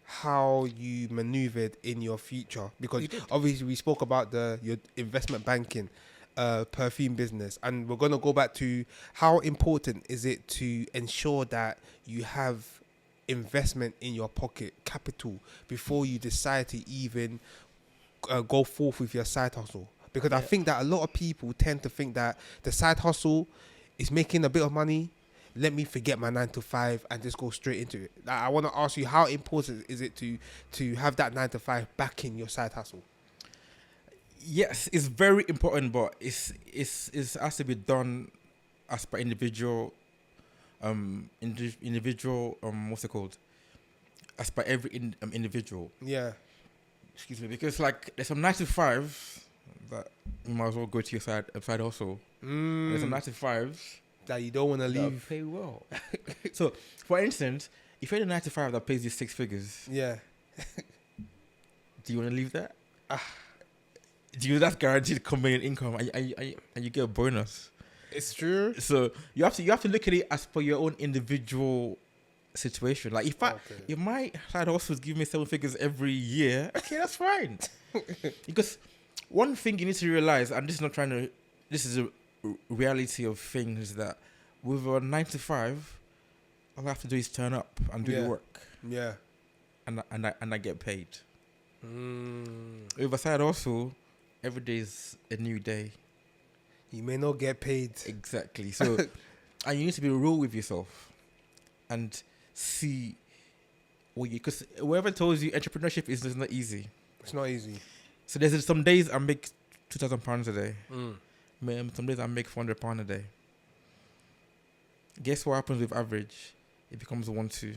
how you maneuvered in your future, because obviously we spoke about your investment banking, perfume business, and we're gonna go back to how important is it to ensure that you have investment in your pocket, capital, before you decide to even go forth with your side hustle. Because I think that a lot of people tend to think that the side hustle is making a bit of money, let me forget my 9 to 5 and just go straight into it. Like, I want to ask you, how important is it to have that 9 to 5 back in your side hustle? Yes, it's very important, but it has to be done as per individual what's it called? As per every individual. Yeah. Excuse me, because like there's some 9 to 5 that you might as well go to your side hustle. There's some 9 to 5 that you don't want to leave. Pay well. So, for instance, if you're in a 9 to 5 that pays you 6 figures, yeah, do you want to leave that? That's guaranteed coming in income, and you get a bonus. It's true. So you have to look at it as per your own individual situation. Like if my side hustle is giving me 7 figures every year, okay, that's fine. Because one thing you need to realize, and this is a reality of things, that with a 9 to 5, all I have to do is turn up and do the work. Yeah. And I get paid. With a side hustle, every day is a new day. You may not get paid. Exactly. So And you need to be real with yourself and see what you, because whoever tells you entrepreneurship is not easy. It's not easy. So there's some days I make £2,000 a day. Some days I make £400 a day. Guess what happens with average? It becomes 1-2.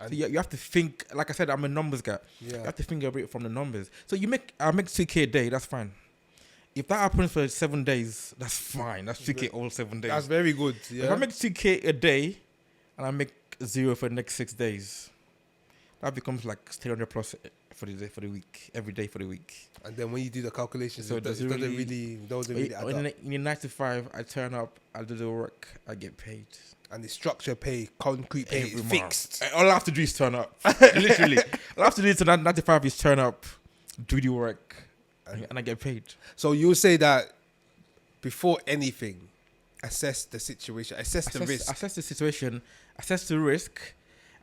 So you have to think, like I said, I'm a numbers guy. Yeah. You have to think a bit from the numbers. So I make 2K a day, that's fine. If that happens for 7 days, that's fine. That's 2K all 7 days. That's very good. Yeah. If I make 2K a day and I make 0 for the next 6 days, that becomes like 300 plus for the day, for the week, every day for the week. And then when you do the calculations, So it doesn't really add up. In 9 to 5, I turn up, I do the work, I get paid. And the structure pay, concrete pay is fixed. All I have to do is turn up. Literally. All I have to do is 9 to 5 is turn up, do the work, and I get paid. So you'll say that before anything, assess the situation, assess the risk. Assess the situation, assess the risk,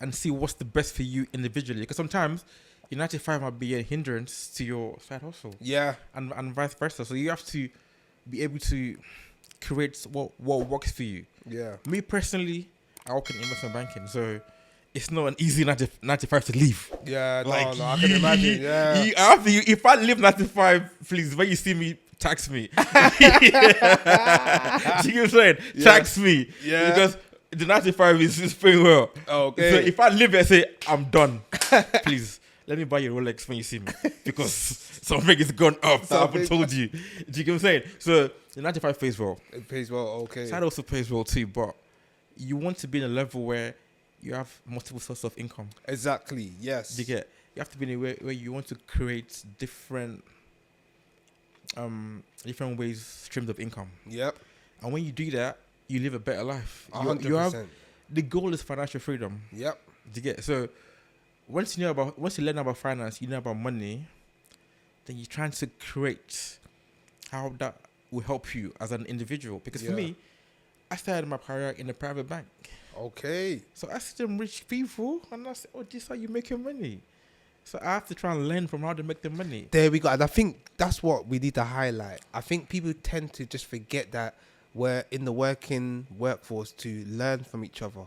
and see what's the best for you individually. Because sometimes your 9 to 5 might be a hindrance to your side hustle. Yeah. And vice versa. So you have to be able to create what works for you. Yeah. Me personally, I work in investment banking, so it's not an easy 9 to 5 to leave. Yeah, no, I can imagine. Yeah. If I live 9 to 5, please, when you see me, tax me. Do you get what I'm saying? Yeah. Tax me. Yeah. Because the 9 to 5 is paying well. Okay. So if I live there, say, I'm done. Please, let me buy you a Rolex when you see me. Because something is gone up that I haven't told you. Do you get what I'm saying? So the 9 to 5 pays well. It pays well, okay. Side also pays well too, but you want to be in a level where you have multiple sources of income. Exactly, yes. You have to be in a way where you want to create different ways, streams of income. Yep. And when you do that, you live a better life. 100%. The goal is financial freedom. Yep. Do you get? So once you learn about finance, you know about money, then you're trying to create how that will help you as an individual. Because for me, I started my career in a private bank. Okay. So I see them rich people, and I say, oh, this is how you make your money. So I have to try and learn from how to make the money. There we go. And I think that's what we need to highlight. I think people tend to just forget that we're in the workforce to learn from each other.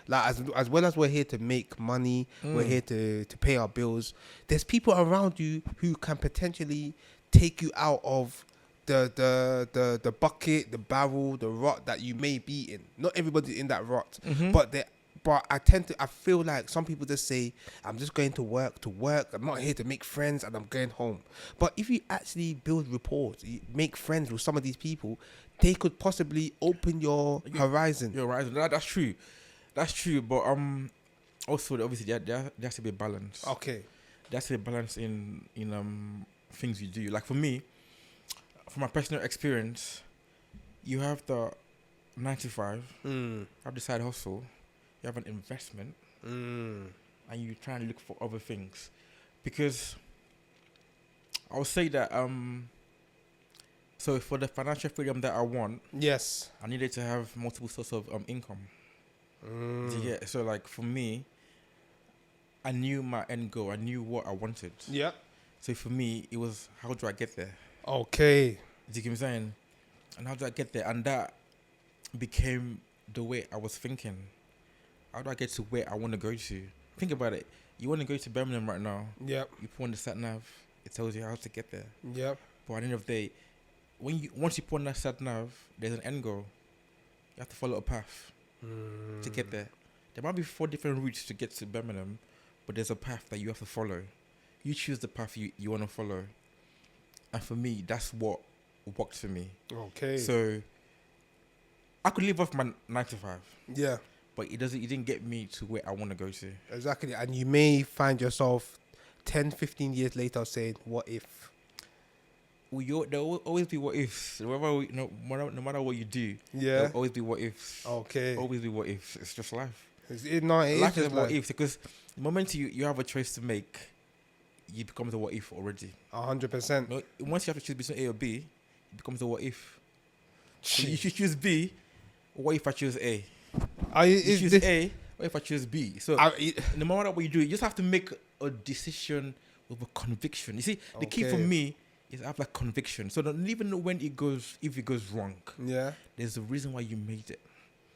Like as well as we're here to make money, we're here to pay our bills. There's people around you who can potentially take you out of the bucket, the barrel, the rut that you may be in. Not everybody's in that rut, but I feel like some people just say, I'm just going to work. I'm not here to make friends and I'm going home. But if you actually build rapport, you make friends with some of these people, they could possibly open your horizon. Your horizon. That's true. That's true. But also obviously there has to be a balance. Okay. There has to be a balance in things you do. Like for me, from my personal experience, you have the 9 to 5, you have the side hustle, you have an investment, and you try and look for other things. Because I would say that so for the financial freedom that I want, yes, I needed to have multiple sources of income. Do you get? So like for me, I knew my end goal. I knew what I wanted. Yeah. So for me, it was, how do I get there? Okay. Do you get what I'm saying? And how do I get there? And that became the way I was thinking. How do I get to where I want to go to? Think about it. You want to go to Birmingham right now. Yep. You put on the sat nav. It tells you how to get there. Yep. But at the end of the day, once you put on that sat nav, there's an end goal. You have to follow a path to get there. There might be 4 different routes to get to Birmingham, but there's a path that you have to follow. You choose the path you want to follow. And for me, that's what worked for me. Okay. So I could live off my 9 to 5. Yeah. But it didn't get me to where I want to go to. Exactly. And you may find yourself 10, 15 years later saying, what if? Well, there will always be what ifs. No matter what you do, yeah, there will always be what ifs. Okay. Always be what ifs. It's just life. Life is what ifs, because the moment you have a choice to make, you become the what if already. 100%. No, once you have to choose between A or B, it becomes a what if. So you should choose B. What if I choose A? You choose A. What if I choose B? So no matter what you do, you just have to make a decision with a conviction. You see, the key for me is have like conviction. So don't even know when it goes, if it goes wrong. Yeah. There's a reason why you made it.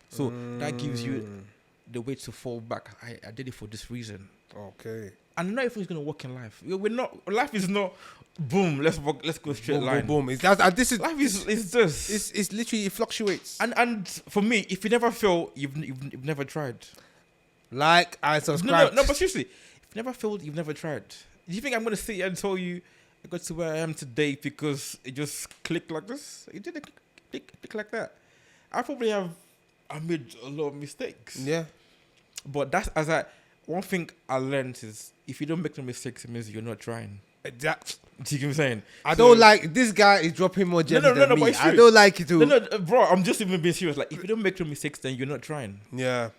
So that gives you the way to fall back. I did it for this reason. Okay. And not everything's gonna work in life. We're not. Life is not. Boom. Let's go straight Boom, line. boom, boom. It's that, and this is Life is just. it's literally, it fluctuates. And for me, if you never fail, you've never tried. Like, I subscribe. No, but seriously, if you never failed, you've never tried. Do you think I'm gonna sit here and tell you I got to where I am today because it just clicked like this? It didn't click like that. I made a lot of mistakes. Yeah. But one thing I learned is if you don't make no mistakes, it means you're not trying. That, Do you get what I'm saying? I don't like, this guy is dropping more gems than but me. it's I true. don't like it too. No, bro, I'm just even being serious. Like, if you don't make no mistakes, then you're not trying. Yeah.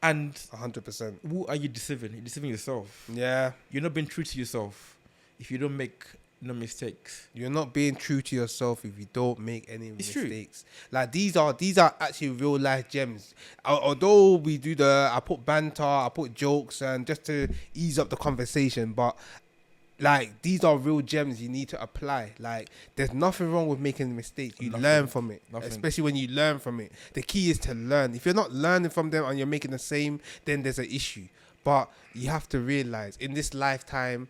And 100%. who are you deceiving? You're deceiving yourself. Yeah. You're not being true to yourself if you don't make no mistakes. You're not being true to yourself if you don't make any It's true. mistakes. Like, these are actually real life gems. Although we do I put banter, I put jokes, and just to ease up the conversation, but like, these are real gems you need to apply. Like, there's nothing wrong with making mistakes. You learn from it, especially when you learn from it. The key is to learn. If you're not learning from them and you're making the same, then there's an issue. But you have to realize in this lifetime,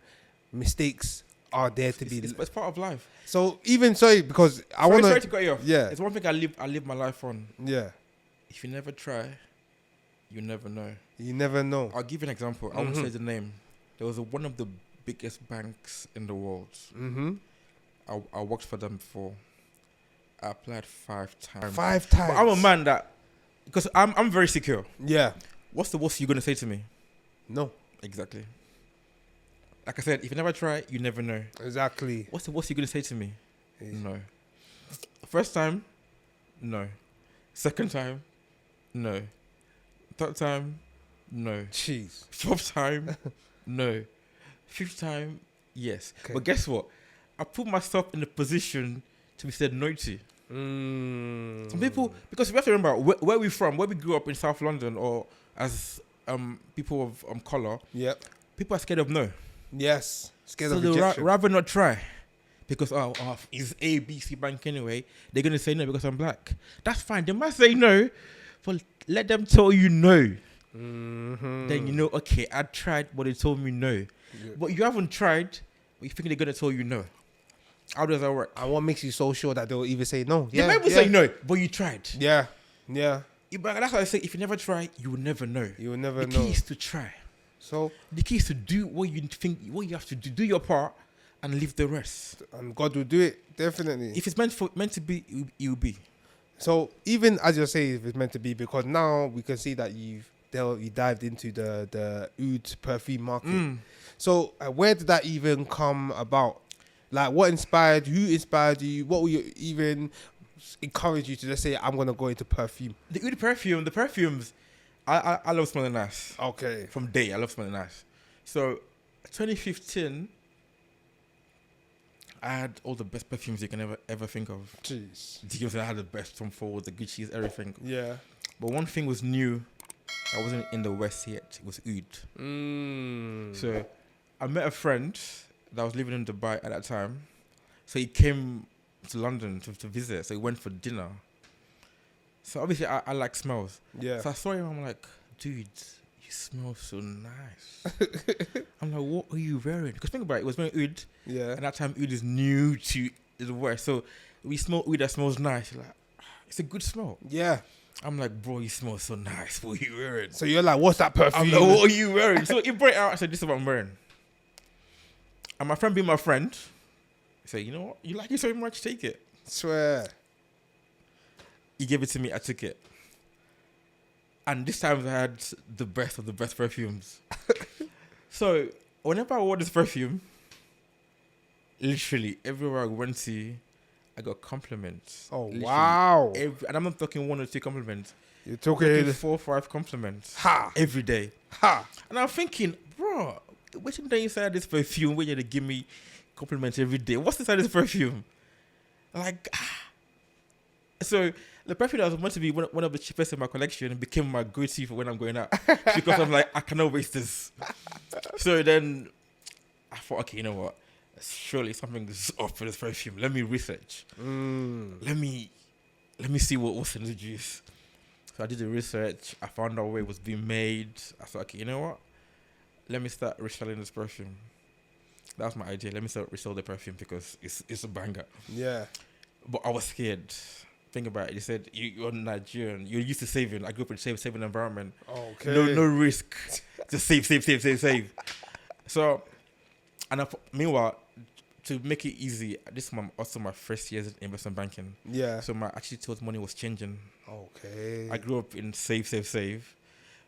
mistakes are there to be. It's part of life. So even because I want Sorry to cut you off. Yeah. It's one thing I live my life on. Yeah. If you never try, you never know. You never know. I'll give you an example. I won't say the name. There was one of the biggest banks in the world. Mm-hmm. I worked for them before. I applied 5 times. 5 times. But I'm a man that, because I'm very secure. Yeah. What's the worst you're gonna say to me? No. Exactly. Like I said, if you never try, you never know. Exactly. What's the worst you're gonna say to me? No. First time, no. Second time, no. Third time, no. Jeez. Fourth time, no. Fifth time, yes. Okay. But guess what? I put myself in a position to be said no to. Some people, because we have to remember where we're from, where we grew up in South London, or as people of colour. Yep. People are scared of no. Yes. Scared So of they rejection. rather not try. Because it's ABC bank anyway. They're gonna say no because I'm black. That's fine. They might say no, but let them tell you no. Then you know, okay, I tried, but they told me no. Yeah. But you haven't tried, but you think they're gonna tell you no. How does that work? And what makes you so sure that they'll even say no? They might even say no, but you tried. Yeah. Yeah. But that's why I say if you never try, you will never know. You will never The know. key is to try. So, The key is to do what you think, what you have to do your part, and leave the rest. and God will do it, definitely. If it's meant to be, it will be. So even as you're saying, if it's meant to be, because now we can see that you dived into the oud perfume market. So where did that even come about? Like, who inspired you? What will you even encourage you to just say, I'm gonna go into perfume? The perfumes, I love smelling nice. Okay. From day, I love smelling nice. So 2015, I had all the best perfumes you can ever think of. Jeez. I had the best Tom Ford, the Gucci's, everything. Yeah. But one thing was new. I wasn't in the West yet. It was oud. So I met a friend that was living in Dubai at that time. So he came to London to visit. So he went for dinner. So obviously I like smells. Yeah. So I saw him. I'm like, dude, you smell so nice. I'm like, what are you wearing? Because think about it, it was wearing oud. Yeah. And that time oud is new to the West. So we smell oud that smells nice. You're like, it's a good smell. Yeah. I'm like, bro, you smell so nice. What are you wearing? So you're like, what's that perfume? I'm like, what are you wearing? So he brought it out. I said, this is what I'm wearing. And my friend being my friend, he said, you know what? You like it so much, take it. Swear. He gave it to me. I took it. And this time I had the best of the best perfumes. So whenever I wore this perfume, literally everywhere I went to, I got compliments. Oh, Literally wow. and I'm not talking 1 or 2 compliments. You're Talking talking 4 or 5 compliments. Ha. Every day. Ha. And I'm thinking, bro, which day inside this perfume when you're to give me compliments every day? What's inside this perfume? Like, so the perfume that was meant to be one of the cheapest in my collection became my go-to for when I'm going out. Because I'm like, I cannot waste this. So then I thought, okay, you know what? surely something is up with this perfume. Let me research. Mm. Let me see what's in the juice. So I did the research. I found out where it was being made. I thought, okay, you know what? Let me start reselling this perfume. That was my idea. Let me start resell the perfume because it's a banger. Yeah. But I was scared. Think about it. They said you're Nigerian. You're used to saving. I grew up in a saving environment. Okay. No risk. Just save. So, and meanwhile, to make it easy, this is also my first year in investment banking. Yeah. So my actually told money was changing. Okay. I grew up in save.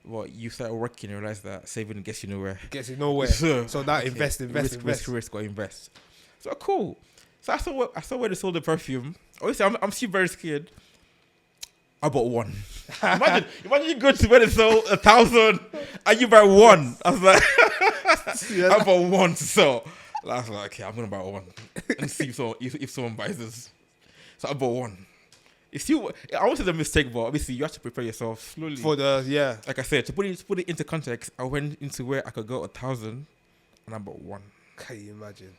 Well, you start working and realize that saving gets you nowhere. Gets you nowhere. So now invest. Risk, or invest. So cool. So I saw where they sold the perfume. Obviously, I'm still very scared. I bought one. imagine you go to where they sell 1,000 and you buy one. I was like, I bought one to sell. I was like, okay, I'm gonna buy one and see if someone buys this. So I bought one. I wanted a mistake, but obviously you have to prepare yourself slowly. For the like I said, to put it into context, I went into where I could go 1,000 and I bought one. Can you imagine?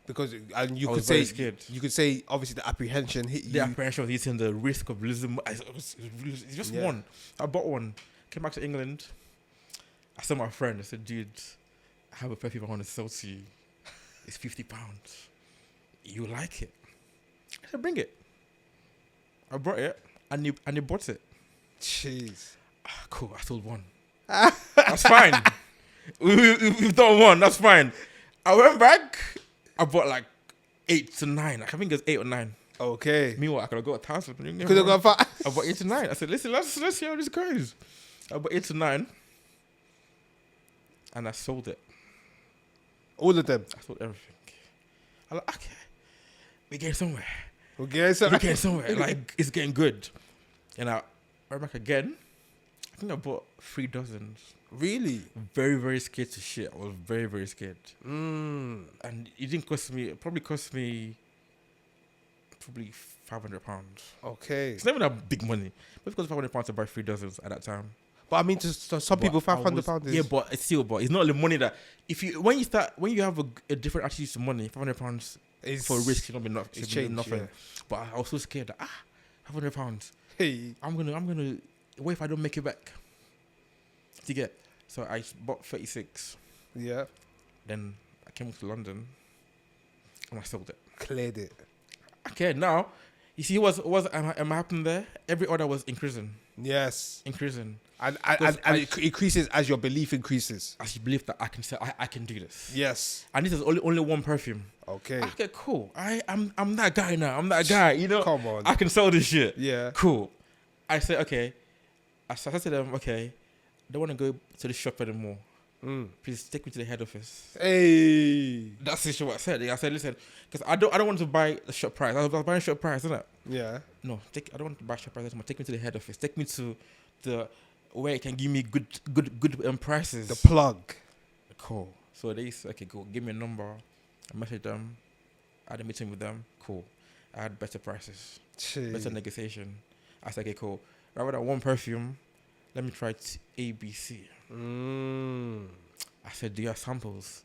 Because and I you was could very say scared. you could say obviously the apprehension hit you. The apprehension of eating, the risk of losing. It's just one. I bought one. Came back to England. I saw my friend. I said, dude, I have a perfume I want to sell to you. It's £50. You like it? I said, bring it. I brought it and he bought it. Jeez. Cool, I sold one. That's fine. We've done one, that's fine. I went back, I bought like 8 to 9. I think it was 8 or 9. Okay. Meanwhile, I could have got 1,000. Could have gone far. I bought 8 to 9. I said, listen, let's see how this goes. I bought 8 to 9 and I sold it. All of them. I sold everything. I'm like, okay, we're getting somewhere. Okay, so We're getting somewhere. Like, it's getting good. And I went back again. I think I bought 3 dozens. Really? Very, very scared to shit. I was very, very scared. Mm. And it didn't cost me, it probably cost me probably £500. Okay. It's not even that big money. But it cost £500 to buy 3 dozens at that time. But I mean, to some people, £500 is... Yeah, but it's not the money that... When you have a different attitude to money, £500 for a risk should not be enough. It's changed, nothing. yeah. But I was so scared that, £500. Hey. I'm gonna... What if I don't make it back? Do you get? So I bought 36. Yeah. Then I came to London and I sold it. Cleared it. Okay, now you see what happened there? Every order was increasing. Yes. Increasing. And it increases as your belief increases. As you believe that I can sell, I can do this. Yes. And this is only one perfume. Okay. Okay, cool. I'm that guy now. I'm that guy. You know. Come on. I can sell this shit. Yeah. Cool. I said, okay. I said to them, okay, I don't want to go to the shop anymore. Please take me to the head office. Hey. That's literally what I said. I said, listen, because I don't want to buy the shop price. I was buying shop price, isn't it? Yeah. No, I don't want to buy shop price anymore. Take me to the head office. Take me to the where it can give me good prices. The plug. Cool. So they said, okay, cool. Give me a number. I messaged them. I had a meeting with them. Cool. I had better prices. Jeez. Better negotiation. I said, okay, cool. Rather than one perfume, let me try ABC. I said, do you have samples?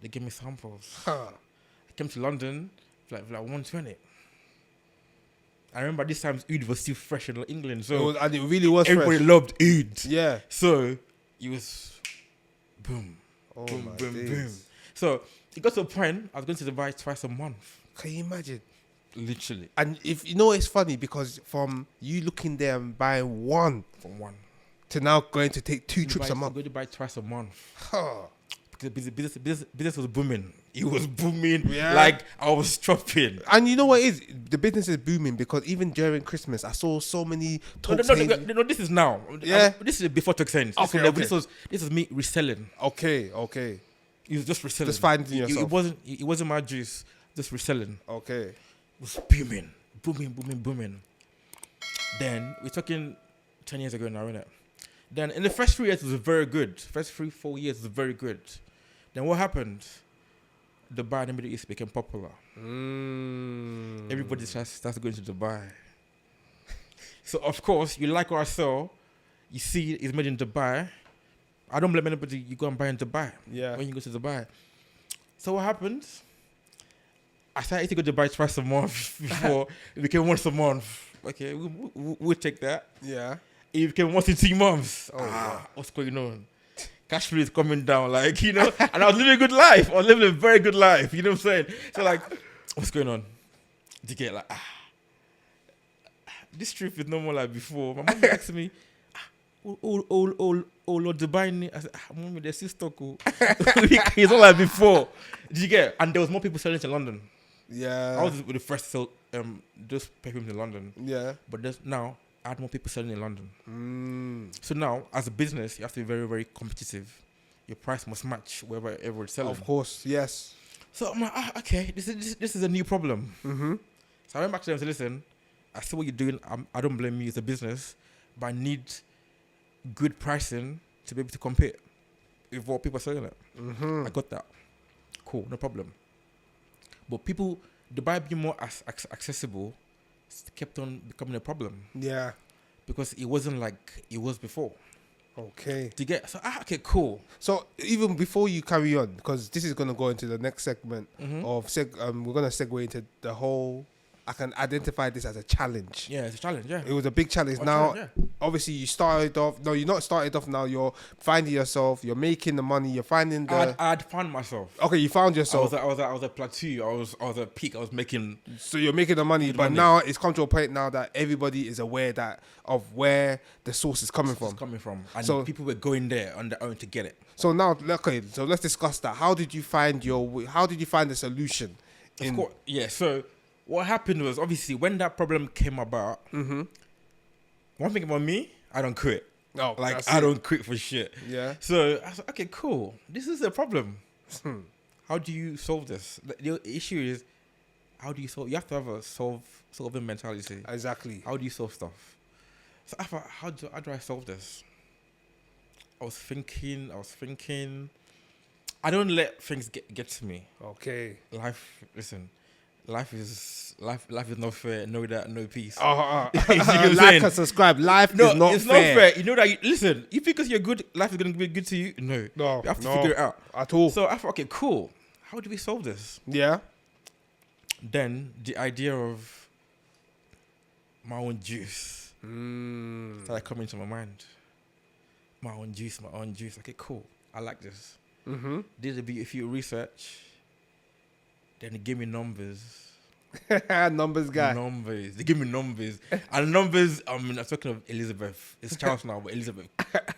They gave me samples. Huh. I came to London for like 120. I remember this time Oud was still fresh in England, so And it really was everybody fresh. loved Oud. Yeah. So it was boom, Oh boom, my boom, boom. days. So it got to a point I was going to Dubai twice a month, Can you imagine? literally And if you know, it's funny because from you looking there and buying one from one. to now going to take 2 trips a month. Go to Dubai twice a month. Huh. Because business was booming. It was booming. Yeah. Like I was chopping. And you know what it is? The business is booming because even during Christmas, I saw so many Toks Haynes. No, this is now. Yeah. This is before Toks Haynes. Okay. This was me reselling. Okay. It was just reselling. Just finding yourself. It wasn't my juice. Just reselling. Okay. It was booming. Then we're talking 10 years ago now, innit? Then in the first 3 years it was very good. First 3-4 years was very good. Then what happened? Dubai in the Middle East became popular. Everybody starts going to Dubai. So of course, you like what I saw. You see it's made in Dubai. I don't blame anybody. You go and buy in Dubai. Yeah. When you go to Dubai. So what happened? I started to go to buy twice a month before it became once a month. Okay, we'll take that. Yeah. It became once in 2 months. Oh, What's going on? Cash flow is coming down, like, you know, and I was living a good life. I was living a very good life, you know what I'm saying? So, like, what's going on? You get like, this trip is no more like before. My mom asked me, Lord, Dubai. I said, mommy, there's still stock. It's not like before. Did you get? And there was more people selling it in London. Yeah. I was with the first to sell those perfumes in London. Yeah. But now I had more people selling in London. So now, as a business, you have to be very, very competitive. Your price must match wherever everyone's selling. Of course, yes. So I'm like, okay, this is a new problem. Mm-hmm. So I went back to them and said, listen, I see what you're doing. I don't blame you as a business, but I need good pricing to be able to compete with what people are selling it. Mm-hmm. I got that. Cool, no problem. But Dubai being more accessible kept on becoming a problem. Yeah. Because it wasn't like it was before. Okay. To get okay, cool. So even before you carry on, because this is gonna go into the next segment of we're gonna segue into the whole. I can identify this as a challenge. Yeah, it's a challenge. Yeah, It was a big challenge. Now, obviously, you started off. No, you're not started off. Now you're finding yourself. You're making the money. You're finding the. I'd found myself. Okay, you found yourself. I was at plateau. I was at peak. I was making. So you're making the money, but now it's come to a point now that everybody is aware of where the source is coming from. And so people were going there on their own to get it. So now, okay, so let's discuss that. How did you find the solution? Of course, yeah. So what happened was, obviously, when that problem came about, one thing about me, I don't quit. Oh, like, I don't quit for shit. Yeah. So I said, okay, cool. This is a problem. How do you solve this? The issue is, how do you solve? You have to have a solving mentality. Exactly. How do you solve stuff? So I thought, how do I solve this? I was thinking. I don't let things get to me. Okay. Life is not fair. Know that, no peace. Like and subscribe. Life is not it's fair. not fair. You know that. Listen, you think because you're good, life is gonna be good to you. No, you have to figure it out at all. So I thought, okay, cool. How do we solve this? Yeah. Then the idea of my own juice started coming to my mind. My own juice. Okay, cool. I like this. Did a few research. Then they gave me numbers. Numbers guy. Numbers. They give me numbers. And numbers, I'm talking of Elizabeth. It's Charles now, but Elizabeth.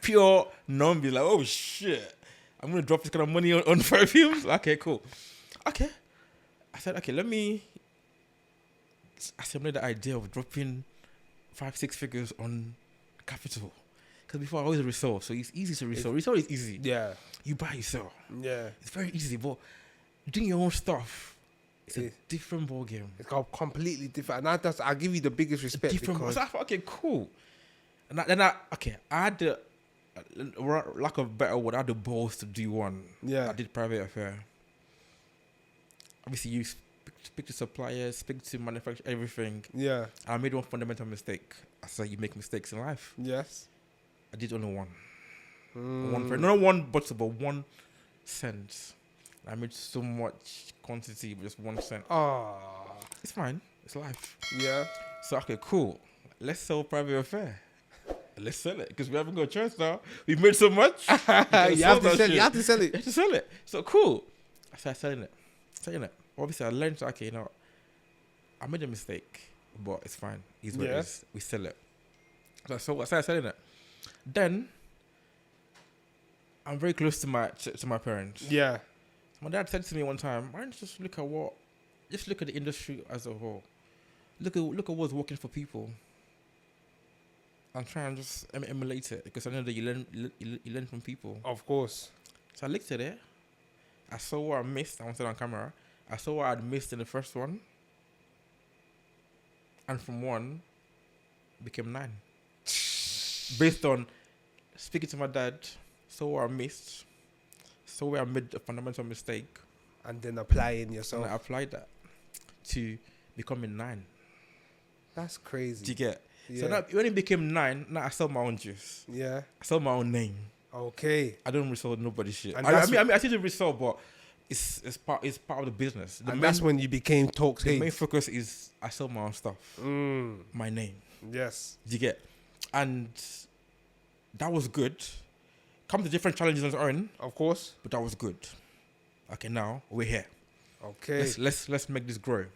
Pure numbers. Like, oh shit. I'm going to drop this kind of money on perfumes? Okay, cool. Okay. I said, okay, let me assimilate the idea of dropping 5-6 figures on capital. Because before I always resell, so it's easy to resell. Resell is easy. Yeah. You buy, you sell. Yeah. It's very easy, but doing your own stuff, it's a different ball game. It's completely different. And I'll give you the biggest respect. So I thought, okay, cool. And I had the, lack of better word, I had the balls to do one. Yeah. I did private affair. Obviously, you speak to suppliers, speak to manufacturers, everything. Yeah. I made one fundamental mistake. I said, you make mistakes in life. Yes. I did only one. Not one bottle, but 1 cent. I made so much quantity, but just 1 cent. It's fine. It's life. Yeah. So, okay, cool. Let's sell private affair. Let's sell it, because we haven't got a chance now. We've made so much. You have to sell it. You have to sell it. So, cool. I started selling it. Obviously, I learned, okay, you know, I made a mistake, but it's fine. It's what it is. We sell it. So I started selling it. Then, I'm very close to my parents. Yeah. My dad said to me one time, why don't you just look at the industry as a whole. Look at what's working for people. And try and just emulate it, because I know that you learn from people. Of course. So I looked at it. I saw what I missed. I wanted on camera. I saw what I'd missed in the first one. And from 1, became 9. Based on speaking to my dad, saw what I missed, saw where I made a fundamental mistake. And then applying yourself. And I applied that to becoming 9. That's crazy. Do you get? Yeah. So now, when it became 9, now I sell my own juice. Yeah. I sell my own name. Okay. I don't resell nobody's shit. And I still do resell, but it's part of the business. And that's when you became Toks the main Haynes. focus is I sell my own stuff, my name. Yes. Do you get? And that was good. Come to different challenges on its own, Of course. but that was good. Okay, now we're here. Okay. Let's make this grow.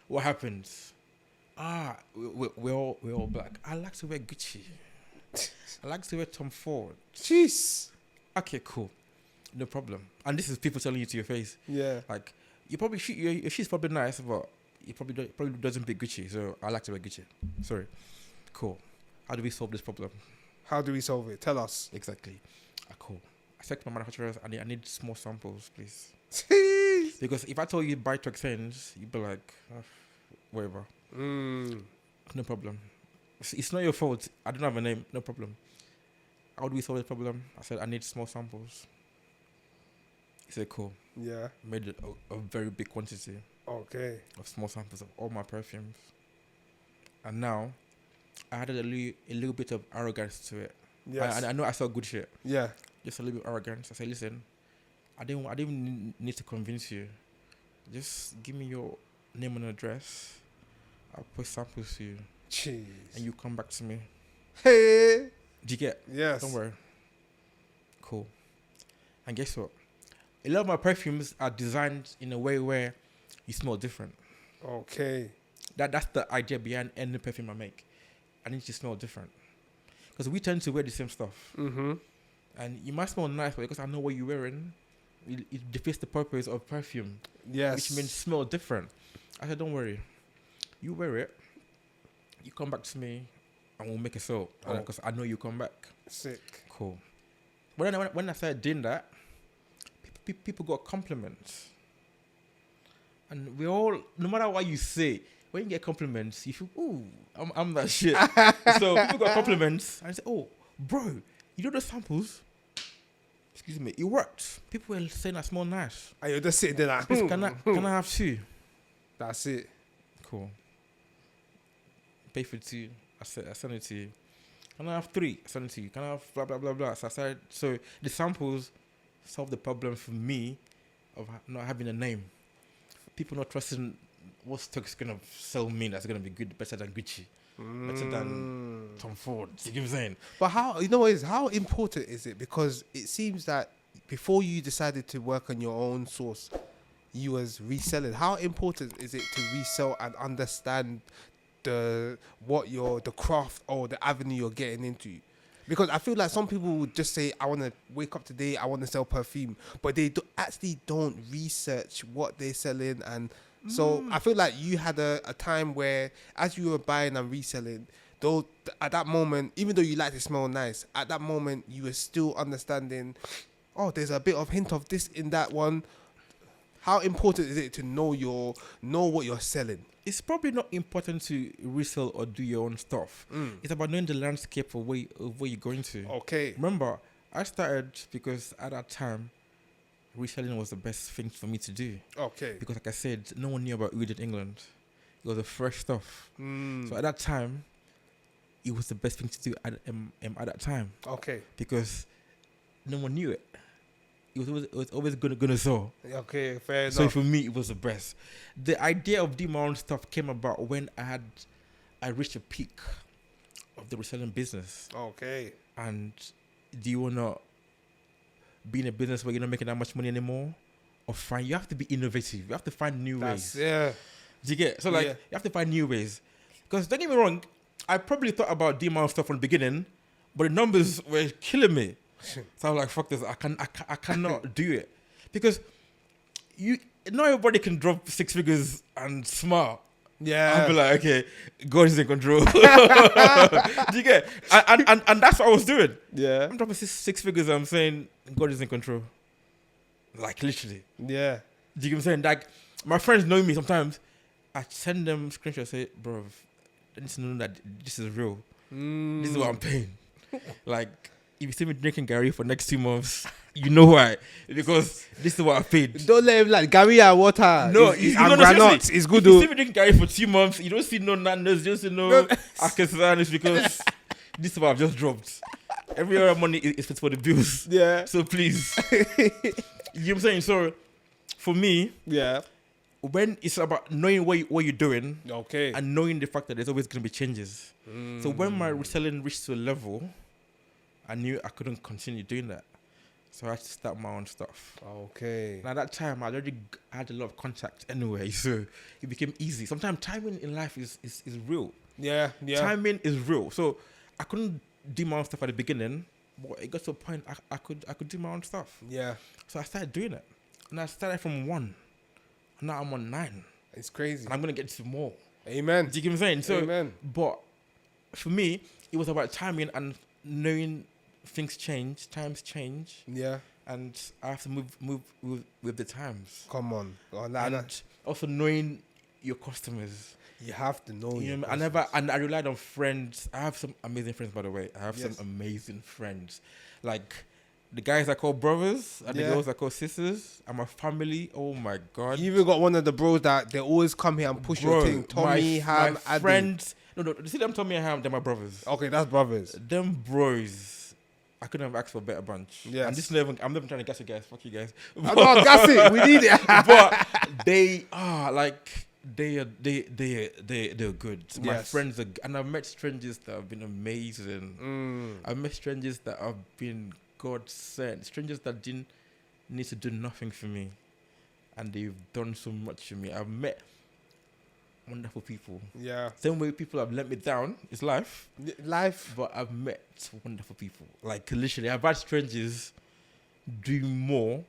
What happens? We're all black. I like to wear Gucci. I like to wear Tom Ford. Jeez. Okay, cool. No problem. And this is people telling you to your face. Yeah. Like, you probably your she's probably nice, but you probably doesn't pick Gucci. So I like to wear Gucci. Sorry. Cool. How do we solve this problem? How do we solve it? Tell us. Exactly. Cool. I said to my manufacturers, I need small samples, please. Jeez. Because if I told you buy Toks Haynes, you'd be like, whatever. No problem. It's not your fault. I don't have a name. No problem. How do we solve the problem? I said, I need small samples. He said, cool. Yeah. Made a very big quantity Okay. of small samples of all my perfumes. And now, I added a little bit of arrogance to it. Yes. I know I sell good shit. Yeah. Just a little bit of arrogance. I said, listen, I didn't need to convince you. Just give me your name and address. I'll put samples to you. Jeez. And you come back to me. Hey. Do you get? Yes. Don't worry. Cool. And guess what? A lot of my perfumes are designed in a way where you smell different. Okay. That's the idea behind any perfume I make. I need to smell different. Because we tend to wear the same stuff. Mm-hmm. And you might smell nice, but because I know what you're wearing, it defeats the purpose of perfume. Yes. Which means smell different. I said, don't worry. You wear it. You come back to me and we'll make a sale. Because I know you come back. Sick. Cool. When I started doing that, people got compliments. And we all, no matter what you say, when you get compliments, you feel, ooh, I'm that shit. So people got compliments and say, oh, bro, you know the samples? Excuse me, it worked. People were saying I smell nice. And you're just sitting there like, Please, can I have two? That's it. Cool. Pay for two. I send it to you. Can I have three? I send it to you. Can I have blah, blah, blah, blah. So the samples solve the problem for me of not having a name. People not trusting what stock's going to sell me that's going to be good, better than Gucci, better than Tom Ford. You get what I'm saying? But how important is it? Because it seems that before you decided to work on your own source, you was reselling. How important is it to resell and understand the craft or the avenue you're getting into? Because I feel like some people would just say, I want to wake up today, I want to sell perfume, but they actually don't research what they're selling. And so I feel like you had a time where as you were buying and reselling, though at that moment, even though you like to smell nice, at that moment you were still understanding, oh, there's a bit of hint of this in that one. How important is it to know what you're selling? It's probably not important to resell or do your own stuff. It's about knowing the landscape of where you're going to. Okay. Remember, I started because at that time, reselling was the best thing for me to do. Okay. Because like I said, no one knew about oud in England. It was the fresh stuff. So at that time, it was the best thing to do at that time. Okay. Because no one knew it. It was always gonna sell. Okay, fair enough. So for me, it was the best. The idea of doing my own stuff came about when I reached a peak of the reselling business. Okay. And do you wanna be in a business where you're not making that much money anymore? Or you have to be innovative. You have to find new ways. Yeah. Do you get? So you have to find new ways. Because don't get me wrong, I probably thought about doing my own stuff from the beginning, but the numbers were killing me. So I'm like, fuck this, I cannot do it. Because not everybody can drop 6 figures and smile. Yeah. I'll be like, okay, God is in control. Do you get? And that's what I was doing. Yeah. I'm dropping six figures and I'm saying, God is in control. Like, literally. Yeah. Do you get what I'm saying? Like, my friends know me sometimes. I send them screenshots, say, bro, I need to know that this is real. This is what I'm paying. Like, if you see me drinking Gary for next 2 months, you know why. Because this is what I paid. Don't let him like Gary and water. No, and granots. It's good if you though. see me drinking Gary for 2 months, you don't see no Nando's, you don't see no Akasan. It's because this is what I've just dropped. Every other money is for the bills. Yeah. So please. You know what I'm saying? So for me, Yeah. when it's about knowing what you're doing Okay. and knowing the fact that there's always going to be changes. So when my reselling reached to a level, I knew I couldn't continue doing that. So I had to start my own stuff. Okay. And at that time, I already had a lot of contacts anyway, so it became easy. Sometimes timing in life is real. Yeah. Yeah. Timing is real. So I couldn't do my own stuff at the beginning, but it got to a point I could do my own stuff. Yeah. So I started doing it. And I started from 1. Now I'm on 9. It's crazy. And I'm going to get to more. Amen. Do you get what I'm saying? So, Amen. But for me, it was about timing and knowing things change, times change, Yeah. and I have to move with the times. Come on. Oh, And also knowing your customers. you have to know. You your know, I relied on friends. I have some amazing friends, by the way. I have some amazing friends. Like the guys I call brothers and the girls I call sisters and my family. Oh my God. You even got one of the bros that they always come here and push your thing. Tommy, Ham, my Addy. friends. No, see them Tommy and Ham, they're my brothers. Okay, that's brothers. Them bros, I couldn't have asked for a better bunch. Yes. And this level, I'm never trying to gas you guys. Fuck you guys. I'm not gassing. We need it. But they are like they're good. My Yes. friends are, and I've met strangers that have been amazing. I've met strangers that have been God sent. Strangers that didn't need to do nothing for me, and they've done so much for me. I've met wonderful people. Yeah. Same way people have let me down. It's life. Life. But I've met wonderful people. Like literally, I've had strangers do more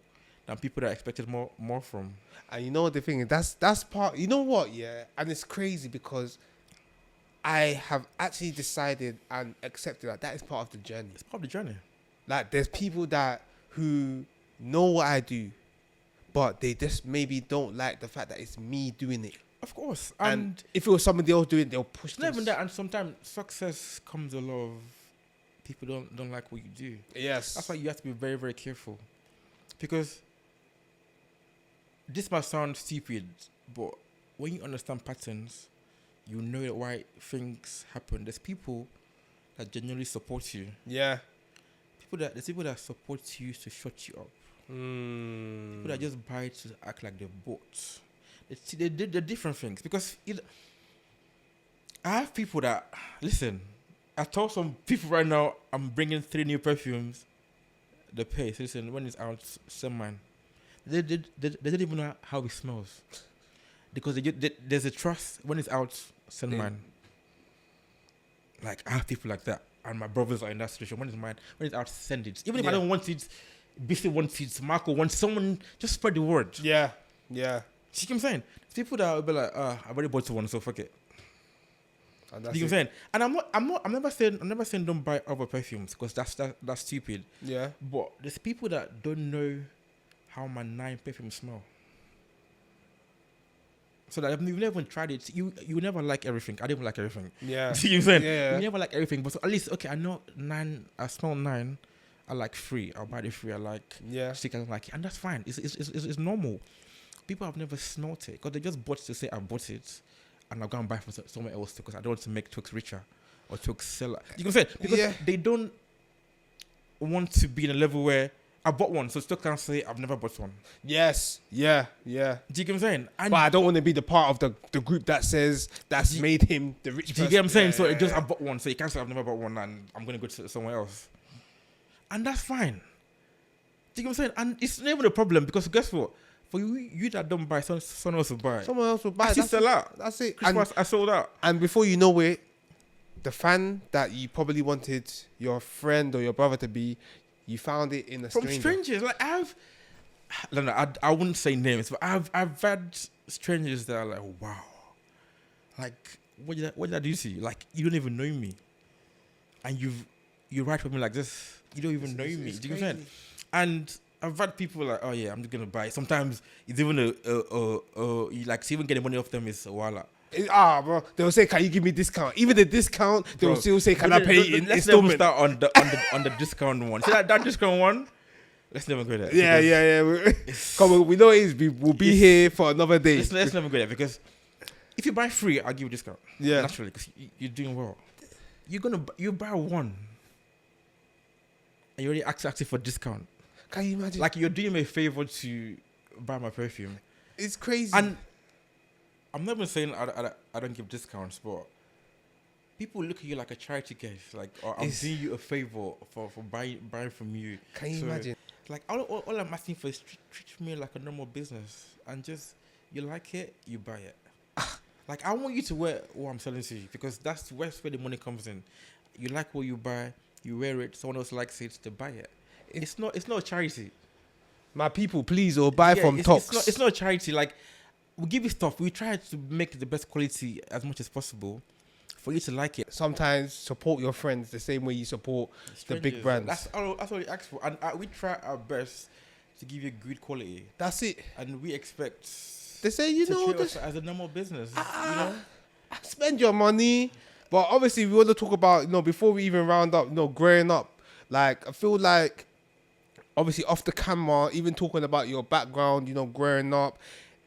than people that I expected more from. And you know what the thing is? That's part. You know what? Yeah. And it's crazy because I have actually decided and accepted that is part of the journey. It's part of the journey. Like there's people that who know what I do, but they just maybe don't like the fact that it's me doing it. Of course. And if it was somebody else doing it, they'll push It's not even that. And sometimes success comes a lot of people don't like what you do. Yes. That's why you have to be very, very careful. Because this might sound stupid, but when you understand patterns, you know why things happen. There's people that genuinely support you. Yeah. There's people that support you to shut you up. People that just buy to act like they're bots. They're different things. Because I have people that, listen, I told some people right now, I'm bringing 3 new perfumes. The pace, listen, when it's out, send mine. They don't even know how it smells. Because there's a trust. When it's out, send mine. Like, I have people like that. And my brothers are in that situation. When it's mine, when it's out, send it. Even if I don't want it, Bissy wants it, Marco wants someone, just spread the word. Yeah. Yeah. See what I'm saying? There's people that will be like, I've already bought one, so fuck it. And You know what I'm saying? And I'm never saying don't buy other perfumes because that's stupid. Yeah. But there's people that don't know how my 9 perfumes smell. So that you've never tried it. You never like everything. I didn't like everything. Yeah. See what I'm saying? Yeah. You never like everything, but so at least I know 9. I smell 9. I like 3. I'll buy the 3. I like 6. I don't like it, and that's fine. It's normal. People have never smelt it because they just bought it to say I bought it, and I'll go and buy from somewhere else because I don't want to make Toks richer or Toks seller. You can say because they don't want to be in a level where I bought one, so Toks can't say I've never bought one. Yes. Yeah. Yeah. Do you get what I'm saying? And But I don't want to be the part of the group that says that's made him the rich. do you get what I'm saying? So it just I bought one, so you can't say I've never bought one, and I'm gonna go to somewhere else, and that's fine. Do you get what I'm saying? And it's not even a problem because guess what? For you that don't buy, someone else will buy. Someone else will buy. I sell out. That's it. Christmas, I sold out. And before you know it, the fan that you probably wanted your friend or your brother to be, you found it in a From stranger. strangers. Like I wouldn't say names, but I've had strangers that are like, wow. Like, what did I do to you? Like, you don't even know me. And you write for me like this. You don't even know me. It's Do you know what I'm saying? crazy. And I've had people like, oh yeah, I'm just gonna buy. Sometimes it's even you like to even getting money off them is a while. Bro, they'll say, "Can you give me discount?" Even the discount, they'll still say, "Can I pay in Let's never installment?" start on the discount one. See that discount one? Let's never go there. Yeah. Come on, we know we'll be here for another day. Let's never go there because if you buy 3, I'll give you a discount. Yeah. Naturally, because you're doing well. You buy 1, and you already asking for discount. Can you imagine? Like you're doing me a favor to buy my perfume. It's crazy. And I'm not even saying I don't give discounts, but people look at you like a charity case. Like, or I'm doing you a favor for buying from you. Can you imagine? Like, all I'm asking for is treat me like a normal business. And just, you like it, you buy it. Like, I want you to wear what I'm selling to you, because that's where the money comes in. You like what you buy, you wear it, someone else likes it, they buy it. It's not a charity. My people, please, or buy from Toks. It's not a charity. Like, we give you stuff. We try to make the best quality as much as possible for you to like it. Sometimes support your friends the same way you support the big brands. That's all we ask for. And we try our best to give you good quality. That's it. And we expect... They say, you know, treat us as a normal business. You know? Spend your money. But obviously, we want to talk about, before we even round up, growing up. Like, I feel like, obviously, off the camera, even talking about your background, growing up,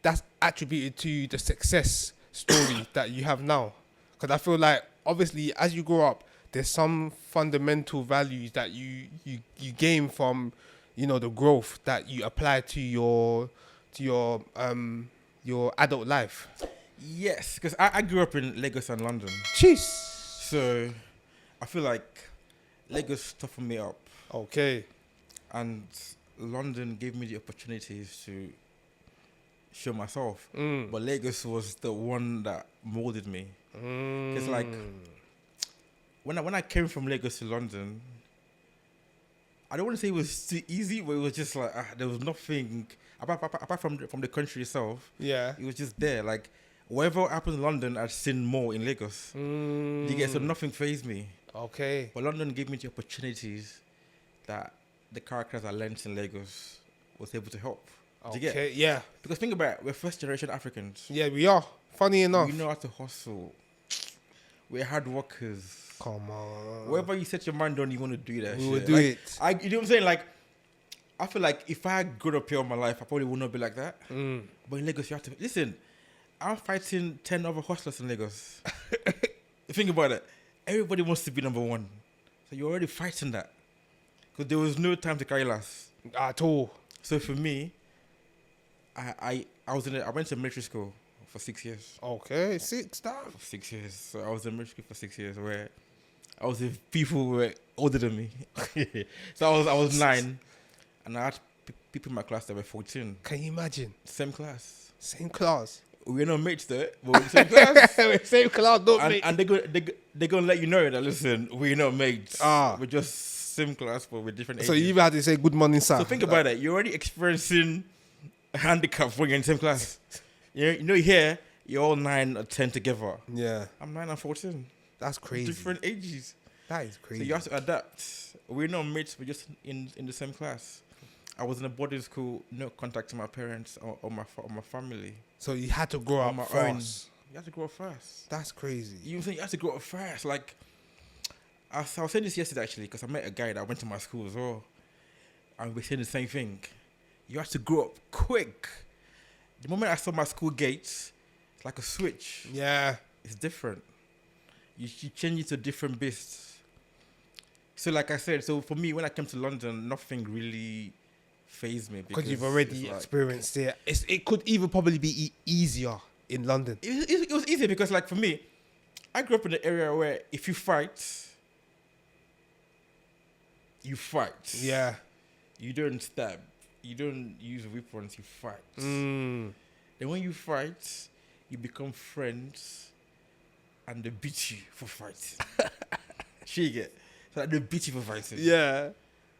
that's attributed to the success story that you have now. Because I feel like, obviously, as you grow up, there's some fundamental values that you gain from, the growth that you apply to your adult life. Yes, because I grew up in Lagos and London. Jeez. So I feel like Lagos toughened me up. Okay. And London gave me the opportunities to show myself. But Lagos was the one that molded me. It's like, when I came from Lagos to London, I don't want to say it was too easy, but it was just like, there was nothing, apart from the country itself. Yeah. It was just there. Like, whatever happened in London, I'd seen more in Lagos. You get, so nothing fazed me. Okay. But London gave me the opportunities that the characters I learned in Lagos was able to help. Do you get? Okay, yeah. Because think about it, we're first generation Africans. Yeah, we are. Funny enough. We know how to hustle. We're hard workers. Come on. Wherever you set your mind on, you want to do that We shit. will do it. You know what I'm saying? Like, I feel like if I grew up here all my life, I probably would not be like that. But in Lagos, you have to... Listen, I'm fighting 10 other hustlers in Lagos. Think about it. Everybody wants to be number one. So you're already fighting that. Because there was no time to carry last. At all. So for me, I went to military school for 6 years. Okay, 6 now. For 6 years. So I was in military school for 6 years, where I was with people who were older than me. So I was 9, and I had people in my class that were 14. Can you imagine? Same class. Same class. We're not mates though, but we're same class. Same class, don't mate. And they're gonna let you know that, listen, we're not mates. We're just same class, but we're different ages. So you even had to say good morning, sir. So think about it. You're already experiencing a handicap when you're in the same class. Here, you're all 9 or 10 together. Yeah. I'm 9 and 14. That's crazy. Different ages. That is crazy. So you have to adapt. We're not mates, we're just in the same class. I was in a boarding school, no contact to my parents or my family. So you had to grow up fast. You have to grow up fast. That's crazy. You think you have to grow up fast? Like, I was saying this yesterday actually, because I met a guy that went to my school as well, and we're saying the same thing. You have to grow up quick. The moment I saw my school gates, it's like a switch. Yeah. It's different. You change it to a different beast. So like I said, so for me, when I came to London, nothing really phased me. Because you've already experienced it. It could even probably be easier in London. It was easier because, like, for me, I grew up in an area where if you fight, you fight. Yeah. You don't stab. You don't use weapons. You fight. Then when you fight, you become friends, and they beat you for fighting. You get? So like, they beat you for fighting. Yeah.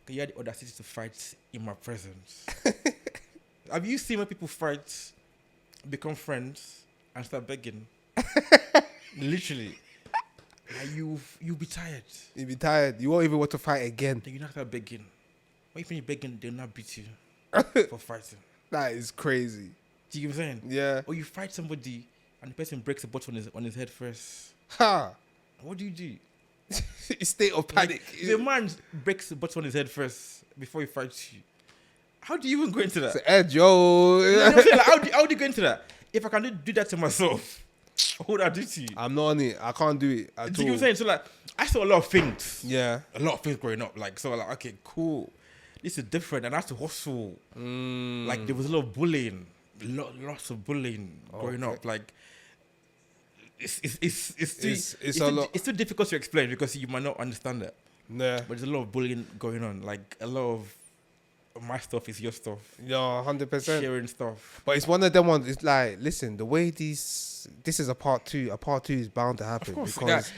You had the audacity to fight in my presence. Have you seen when people fight, become friends, and start begging? Literally. Like you'll be tired. You'll be tired. You won't even want to fight again. Then you not start begging. When you finish begging, they'll not beat you for fighting. That is crazy. Do you get what I'm saying? Yeah. Or you fight somebody and the person breaks a bottle on his head first. Ha! What do you do? State of panic. Like, the man breaks the bottle on his head first before he fights you. How do you even go into that? It's Ed, yo. You know what I'm saying? Like, how do you go into that? If I can do that to myself, what would I do to you? I'm not on it. I can't do it at all. Do you know what I'm saying? So like, I saw a lot of things. Yeah. A lot of things growing up. Like, so like, okay, cool. this is different, and I had to hustle. Like there was a lot of bullying, lots of bullying growing up. Like it's a lot. It's too difficult to explain because you might not understand it. Yeah. But there's a lot of bullying going on. Like a lot of my stuff is your stuff. Yeah, 100%. Sharing stuff. But it's one of them ones. It's like, listen, the way this is a part two. A part two is bound to happen. Of course, because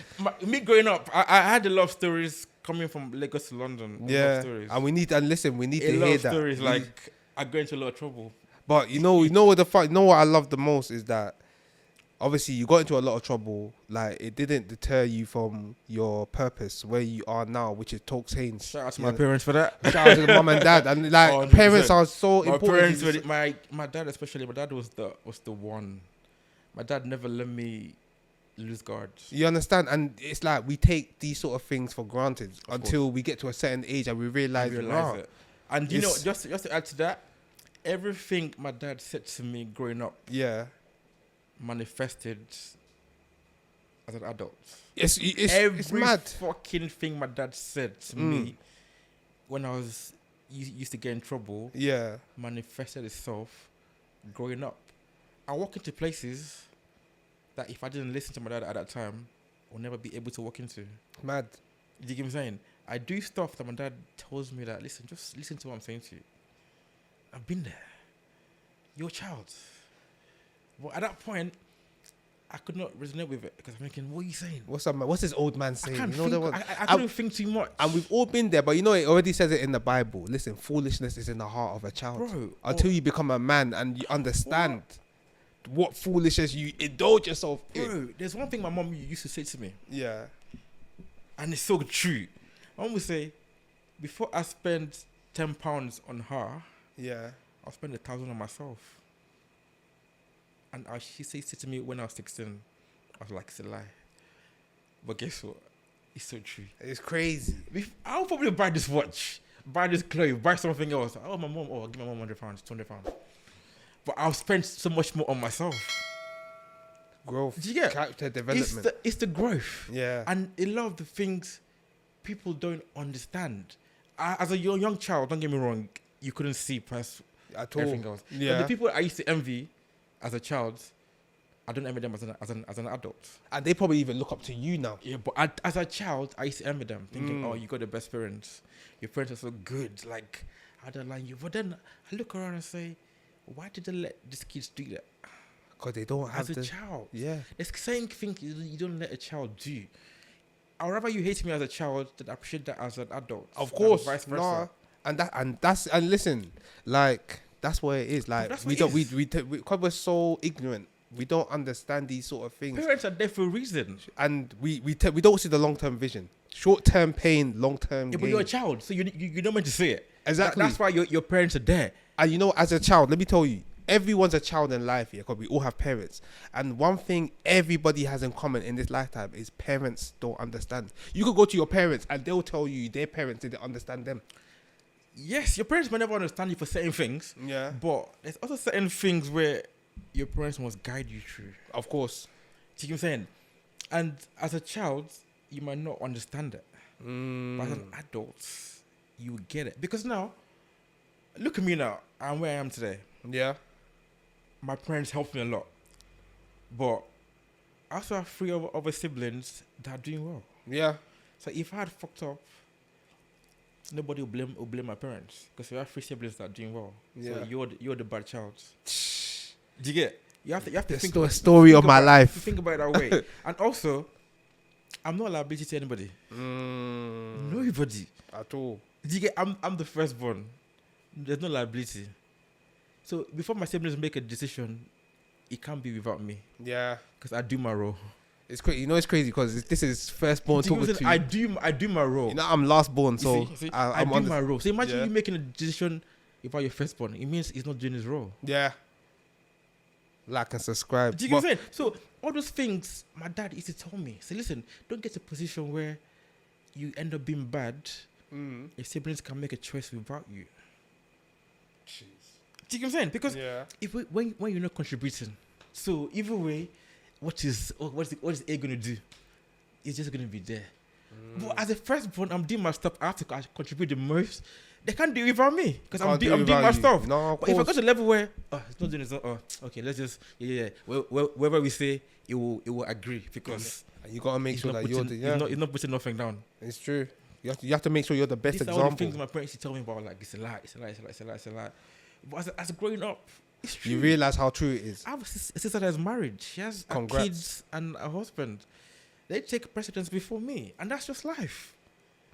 me growing up, I had a lot of stories coming from Lagos to London. A lot of stories. and we need to a lot hear of that. stories. Like I got into a lot of trouble. But you know what I love the most is that obviously you got into a lot of trouble. Like it didn't deter you from your purpose where you are now, which is Toks Haynes. Shout out to my parents for that. Shout out to the mum and dad. And like 100%. parents are so My important. parents, my dad especially. My dad was the one. My dad never let me lose guard. You understand? And it's like we take these sort of things for granted until we get to a certain age and we realize it. And you know, just to add to that, everything my dad said to me growing up, manifested as an adult. It's mad. Fucking thing my dad said to me when I was used to get in trouble, manifested itself growing up. I walk into places that if I didn't listen to my dad at that time, I'll never be able to walk into. Mad. You get what I'm saying? I do stuff that my dad tells me that, listen, just listen to what I'm saying to you. I've been there. You're a child. But at that point, I could not resonate with it because I'm thinking, what are you saying? What's this old man saying? I couldn't think too much. And we've all been there, but you know, it already says it in the Bible. Listen, foolishness is in the heart of a child. Bro, until you become a man and you understand what foolishness you indulge yourself in. Bro, there's one thing my mom used to say to me. Yeah. And it's so true. My mom would say, before I spend £10 on her, I'll spend 1,000 on myself. And she said to me when I was 16, I was like, it's a lie. But guess what? It's so true. It's crazy. I'll probably buy this watch, buy this clothes, buy something else. Oh, my mom, I'll give my mom £100, £200. But I'll spend so much more on myself. Growth. Do you get? Character development. It's the growth. Yeah. And a lot of the things people don't understand. As a young child, don't get me wrong, you couldn't see past at all. Everything else. Yeah. But the people I used to envy as a child, I don't envy them as an adult. And they probably even look up to you now. Yeah, but as a child, I used to envy them, thinking, oh, you got the best parents. Your parents are so good. Like, I don't like you. But then I look around and say, why did they let these kids do that? Because they don't have as a child. Yeah. It's the same thing you don't let a child do. I'd rather you hate me as a child than appreciate that as an adult. Of course. Vice versa. And listen, like, that's what it is. Like, because we're so ignorant, we don't understand these sort of things. Parents are there for a reason. And we don't see the long-term vision. Short-term pain, long-term gain. But you're a child, so you're not meant to see it. Exactly. That's why your parents are there. And you know, as a child, let me tell you, everyone's a child in life here because we all have parents. And one thing everybody has in common in this lifetime is parents don't understand. You could go to your parents and they'll tell you their parents didn't understand them. Yes, your parents may never understand you for certain things. Yeah. But there's also certain things where your parents must guide you through. Of course. See what I'm saying? And as a child, you might not understand it. But as an adult, you get it. Because now, look at me now. I'm where I am today. Yeah. My parents helped me a lot. But I also have 3 other siblings that are doing well. Yeah. So if I had fucked up, nobody will blame my parents. Because we have 3 siblings that are doing well. Yeah. So you're the bad child. Do you get? You have to think the story of my life. Think about it that way. And also, I'm not a liability to anybody. Nobody. At all. Do you get? I'm the firstborn. There's no liability. So before my siblings make a decision, it can't be without me. Yeah. Because I do my role. It's crazy. You know, it's crazy because this is firstborn talking to you. I do my role. You know, I'm lastborn, so you see? I do my role. So imagine you making a decision about your firstborn. It means he's not doing his role. Yeah. Like and subscribe. Do you get what I'm saying? So all those things, my dad used to tell me. Say, listen, don't get to a position where you end up being bad. Your siblings can make a choice without you. Jeez. Do you get what I'm saying? Because when you're not contributing, so either way, what is A going to do? It's just going to be there. But as a firstborn, I'm doing my stuff. I have to contribute the most they can't do it without me because I'm Can't do it doing my without you. stuff. No, of But if I go course. to the level where it's not doing it, okay, let's just whatever we say, it will agree because And you gotta make he's sure not that you're putting, the, he's not putting nothing down. It's true. You have to make sure you're the best These are all the example. things my parents used to tell me about. Like it's a lie, it's a lie, it's a lie, it's a lie, it's a lie. But as growing up, it's true. You realize how true it is. I have a sister that is married. She has Congrats. kids and a husband. They take precedence before me, and that's just life.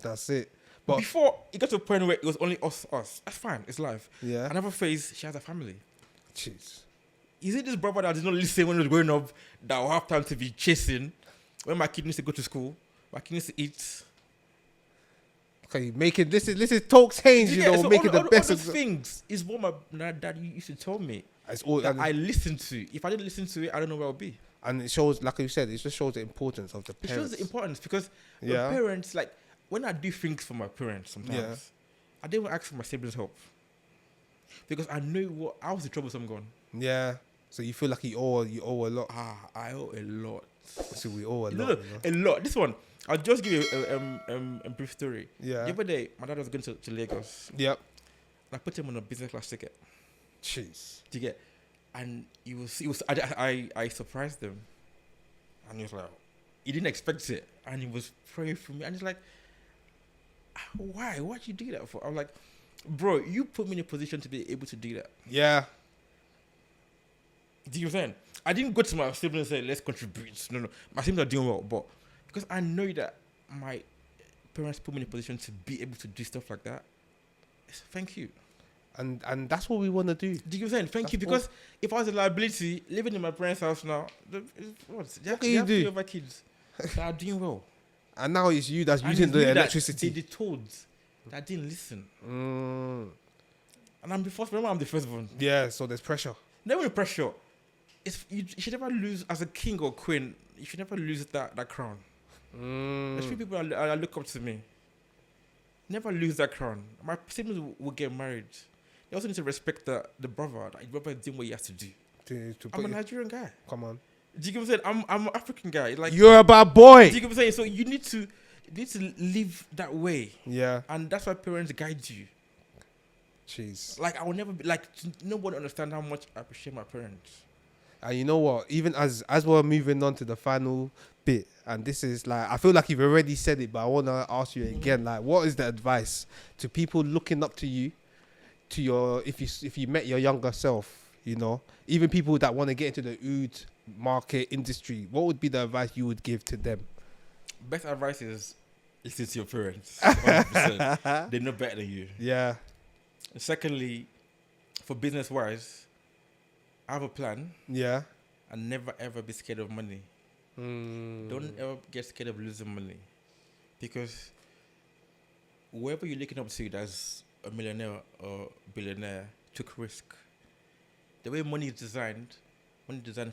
That's it. But Before it got to a point where it was only us. That's fine. It's life. yeah, Another phase, she has a family. jeez. Is it this brother that did not listen when he was growing up that will have time to be chasing when my kid needs to go to school, my kid needs to eat? Okay, making this is Toks Haynes, you know, so making all the best all of those things is what my dad used to tell me it's all, that and, I listened to. If I didn't listen to it, I don't know where I'll be. and it shows, like you said, it just shows the importance of the It parents. shows the importance because Yeah. my parents, like, when I do things for my parents sometimes, Yeah. I don't ask for my siblings' help. Because I know I was the troublesome one. Yeah. So you feel like you owe a lot. I owe a lot. So we owe a No, lot. a lot. This one, I'll just give you a brief story. Yeah. The other day, my dad was going to Lagos. Yep. And I put him on a business class ticket. Jeez. Do you get? And I surprised him. And he was like, he didn't expect it. And he was praying for me. And he's like, why? Why'd you do that for? I'm like, bro, you put me in a position to be able to do that. Yeah. Do you understand? I didn't go to my siblings and say, let's contribute. No. My siblings are doing well. But because I know that my parents put me in a position to be able to do stuff like that, thank you. And that's what we want to do. Do you understand? Thank That's you. Because if I was a liability, living in my parents' house now, what can you do? Three of my kids that are doing well. And now it's you that's And using it's the me that electricity. They told that I didn't listen. And I'm the first. Remember, I'm the first one. Yeah, so there's pressure. Never the pressure. You should never lose as a king or queen. You should never lose that crown. There's few people that look up to me. Never lose that crown. My siblings will get married. They also need to respect the brother. That his brother is doing what he has to do. To I'm put a you- Nigerian guy. Come on. Do you get what I'm saying? I'm an African guy. Like, You're a bad boy. do you get what I'm saying? So you need to live that way, Yeah. and that's why parents guide you. Jeez. Like, I will never be like nobody understand how much I appreciate my parents. And you know what? Even as we're moving on to the final bit, and this is like, I feel like you've already said it, but I want to ask you again. Like, what is the advice to people looking up to you, to your if you met your younger self? You know, even people that want to get into the oud market industry, what would be the advice you would give to them? Best advice is listen to your parents. 100%. They know better than you. Yeah. And secondly, for business wise, have a plan Yeah. and never ever be scared of money. Don't ever get scared of losing money, because whoever you're looking up to that's a millionaire or billionaire took risk. The way money is designed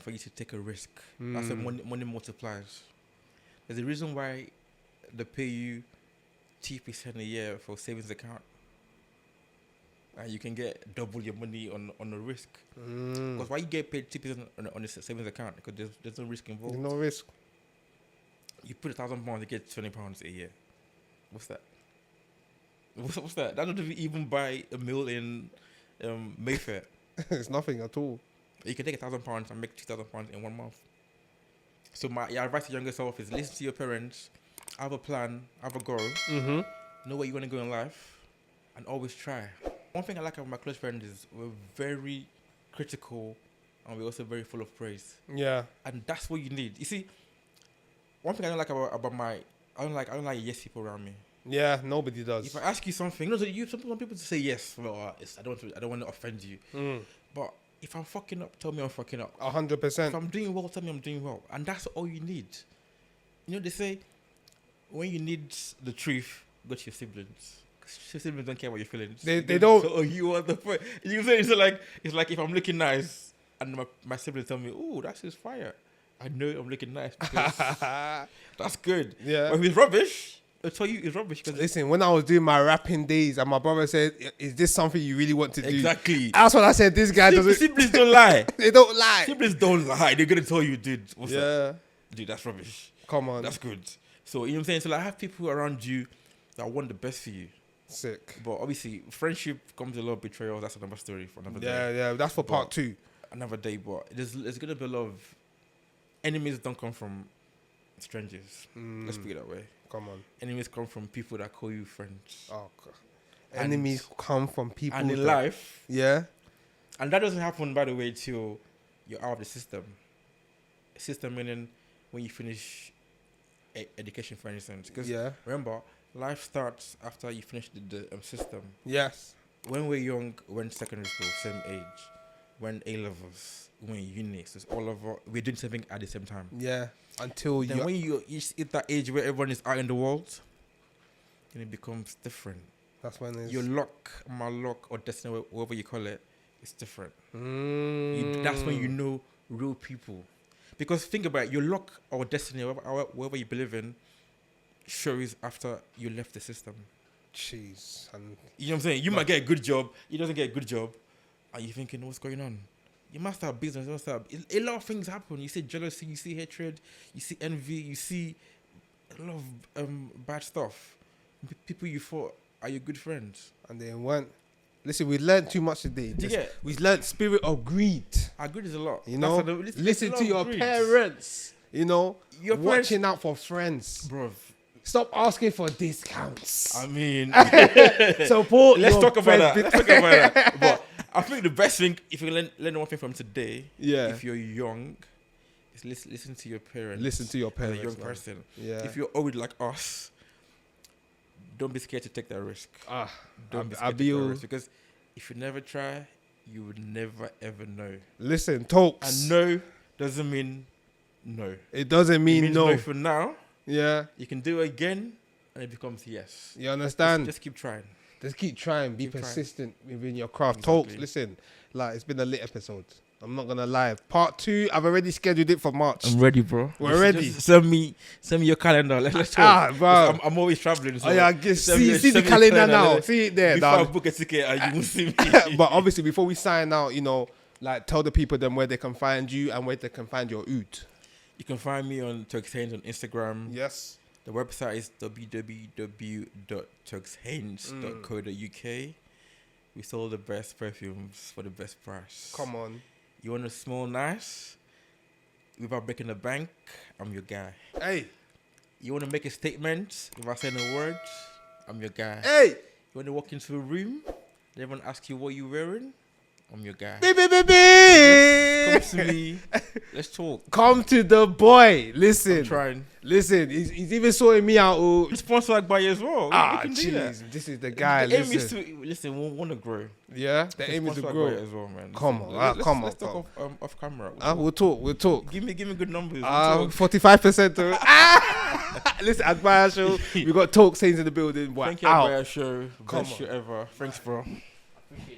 for you to take a risk. That's when money multiplies. There's a reason why they pay you 2% a year for savings account. And you can get double your money on a risk. Because why you get paid 2% on a savings account? Because there's no risk involved. No risk. You put £1,000, you get £20 a year. What's that? What's that? That doesn't even buy a meal in Mayfair. It's nothing at all. You can take £1,000 and make £2,000 in 1 month. So my advice to younger self is listen to your parents, have a plan, have a goal, know where you want to go in life, and always try. One thing I like about my close friends is we're very critical and we're also very full of praise. Yeah. And that's what you need. You see, one thing I don't like about I don't like yes people around me. Yeah, nobody does. If I ask you something, some people to say yes. Well, I don't want to offend you. But if I'm fucking up, tell me I'm fucking up. 100%. If I'm doing well, tell me I'm doing well. And that's all you need. You know, they say, when you need the truth, go to your siblings. 'Cause your siblings don't care about your feelings. They don't. So you are the point. You say it's like if I'm looking nice and my siblings tell me, "Oh, that's just fire." I know I'm looking nice. Because that's good. Yeah. But if it's rubbish, I'll tell you it's rubbish. Because Listen, when I was doing my rapping days and my brother said, "Is this something you really want to do?" exactly. That's what I said. This guy doesn't. Siblings don't lie. They don't lie. Siblings don't lie. They're gonna tell you, dude. What's that? Yeah. Dude, that's rubbish. Come on. That's good. So you know what I'm saying. So like, have people around you that want the best for you. Sick. But obviously, friendship comes with a lot of betrayal. That's another story for another day. Yeah. That's for part But- 2. Another day. But there's gonna be a lot of enemies. Don't come from strangers. Let's put it that way. Come on. Enemies come from people that call you friends. Oh, God. And- Enemies come from people. And in that- life, Yeah. and that doesn't happen, by the way, till you're out of the system. System meaning when you finish education, for instance. Because Yeah. remember, life starts after you finish the system. Yes. When we're young, when secondary school, same age. When A levels, when uni, so it's all over. We're doing something at the same time. Yeah. Until Then you. when you hit that age where everyone is out in the world, then it becomes different. That's when it's. Your luck, my luck, or destiny, whatever you call it, it's different. Mm. That's when you know real people. Because think about it, your luck or destiny, whatever you believe in, shows after you left the system. Jeez. And You know what I'm saying? You might get a good job, he doesn't get a good job, and you're thinking, what's going on? You must have business, you must have... A lot of things happen. You see jealousy, you see hatred, you see envy, you see a lot of bad stuff. People you thought are your good friends. and they went. Listen, we learned too much today. Do you get? We learned spirit of greed. Greed is a lot. You know, That's listen a lot to of your greed. parents. You know, Your parents- watching out for friends. Bro, Stop asking for discounts. I mean... Support. Let's your talk about friends. that. Let's talk about that. But I think the best thing, if you learn one thing from today, Yeah. if you're young, is listen to your parents. Listen to your as parents. a young man. person. Yeah. If you're old like us, don't be scared to take that risk. Don't be I scared to take that be. risk. Because if you never try, you would never ever know. Listen, Toks. And no doesn't mean no. It doesn't It mean means no. for now. Yeah. You can do it again, and it becomes yes. You understand? Just keep trying. Just keep trying. Be Keep trying. persistent within your craft. Exactly. Toks, listen. Like, it's been a lit episode. I'm not gonna lie. Part 2, I've already scheduled it for March. ready, bro. We're ready. Just send me your calendar. Let's talk. Bro. I'm always traveling. So Oh yeah, see the send me calendar your now. See it there. Before I dog. book a ticket, and you will see me. But obviously, before we sign out, you know, like tell the people then where they can find you and where they can find your oud. You can find me on Toks Haynes on Instagram. Yes. The website is www.tokshaynes.co.uk. We sell the best perfumes for the best price. Come on. You want to smell nice without breaking the bank? I'm your guy. Hey. You want to make a statement without saying a word? I'm your guy. Hey. You want to walk into a room, they want to ask you what you're wearing? I'm your guy. Come Come to me. Let's talk. Come to the boy. Listen. I'm trying. Listen. He's even sorting me out. Oh. Sponsor Agbaya as well. Ah, we can do that. jeez. This is the guy. The aim is Listen. to listen. We want to grow. Yeah. The aim is to Sponsor grow. Agbaya as well, man. Come Listen, on, come on, Let's come talk off camera. We'll talk. We'll talk. Give me good numbers. We'll talk. 45%. Listen, Agbaya show. We got Toks Haynes in the building. We're Thank you, out. Agbaya show. Come Best on. show ever. Thanks, bro.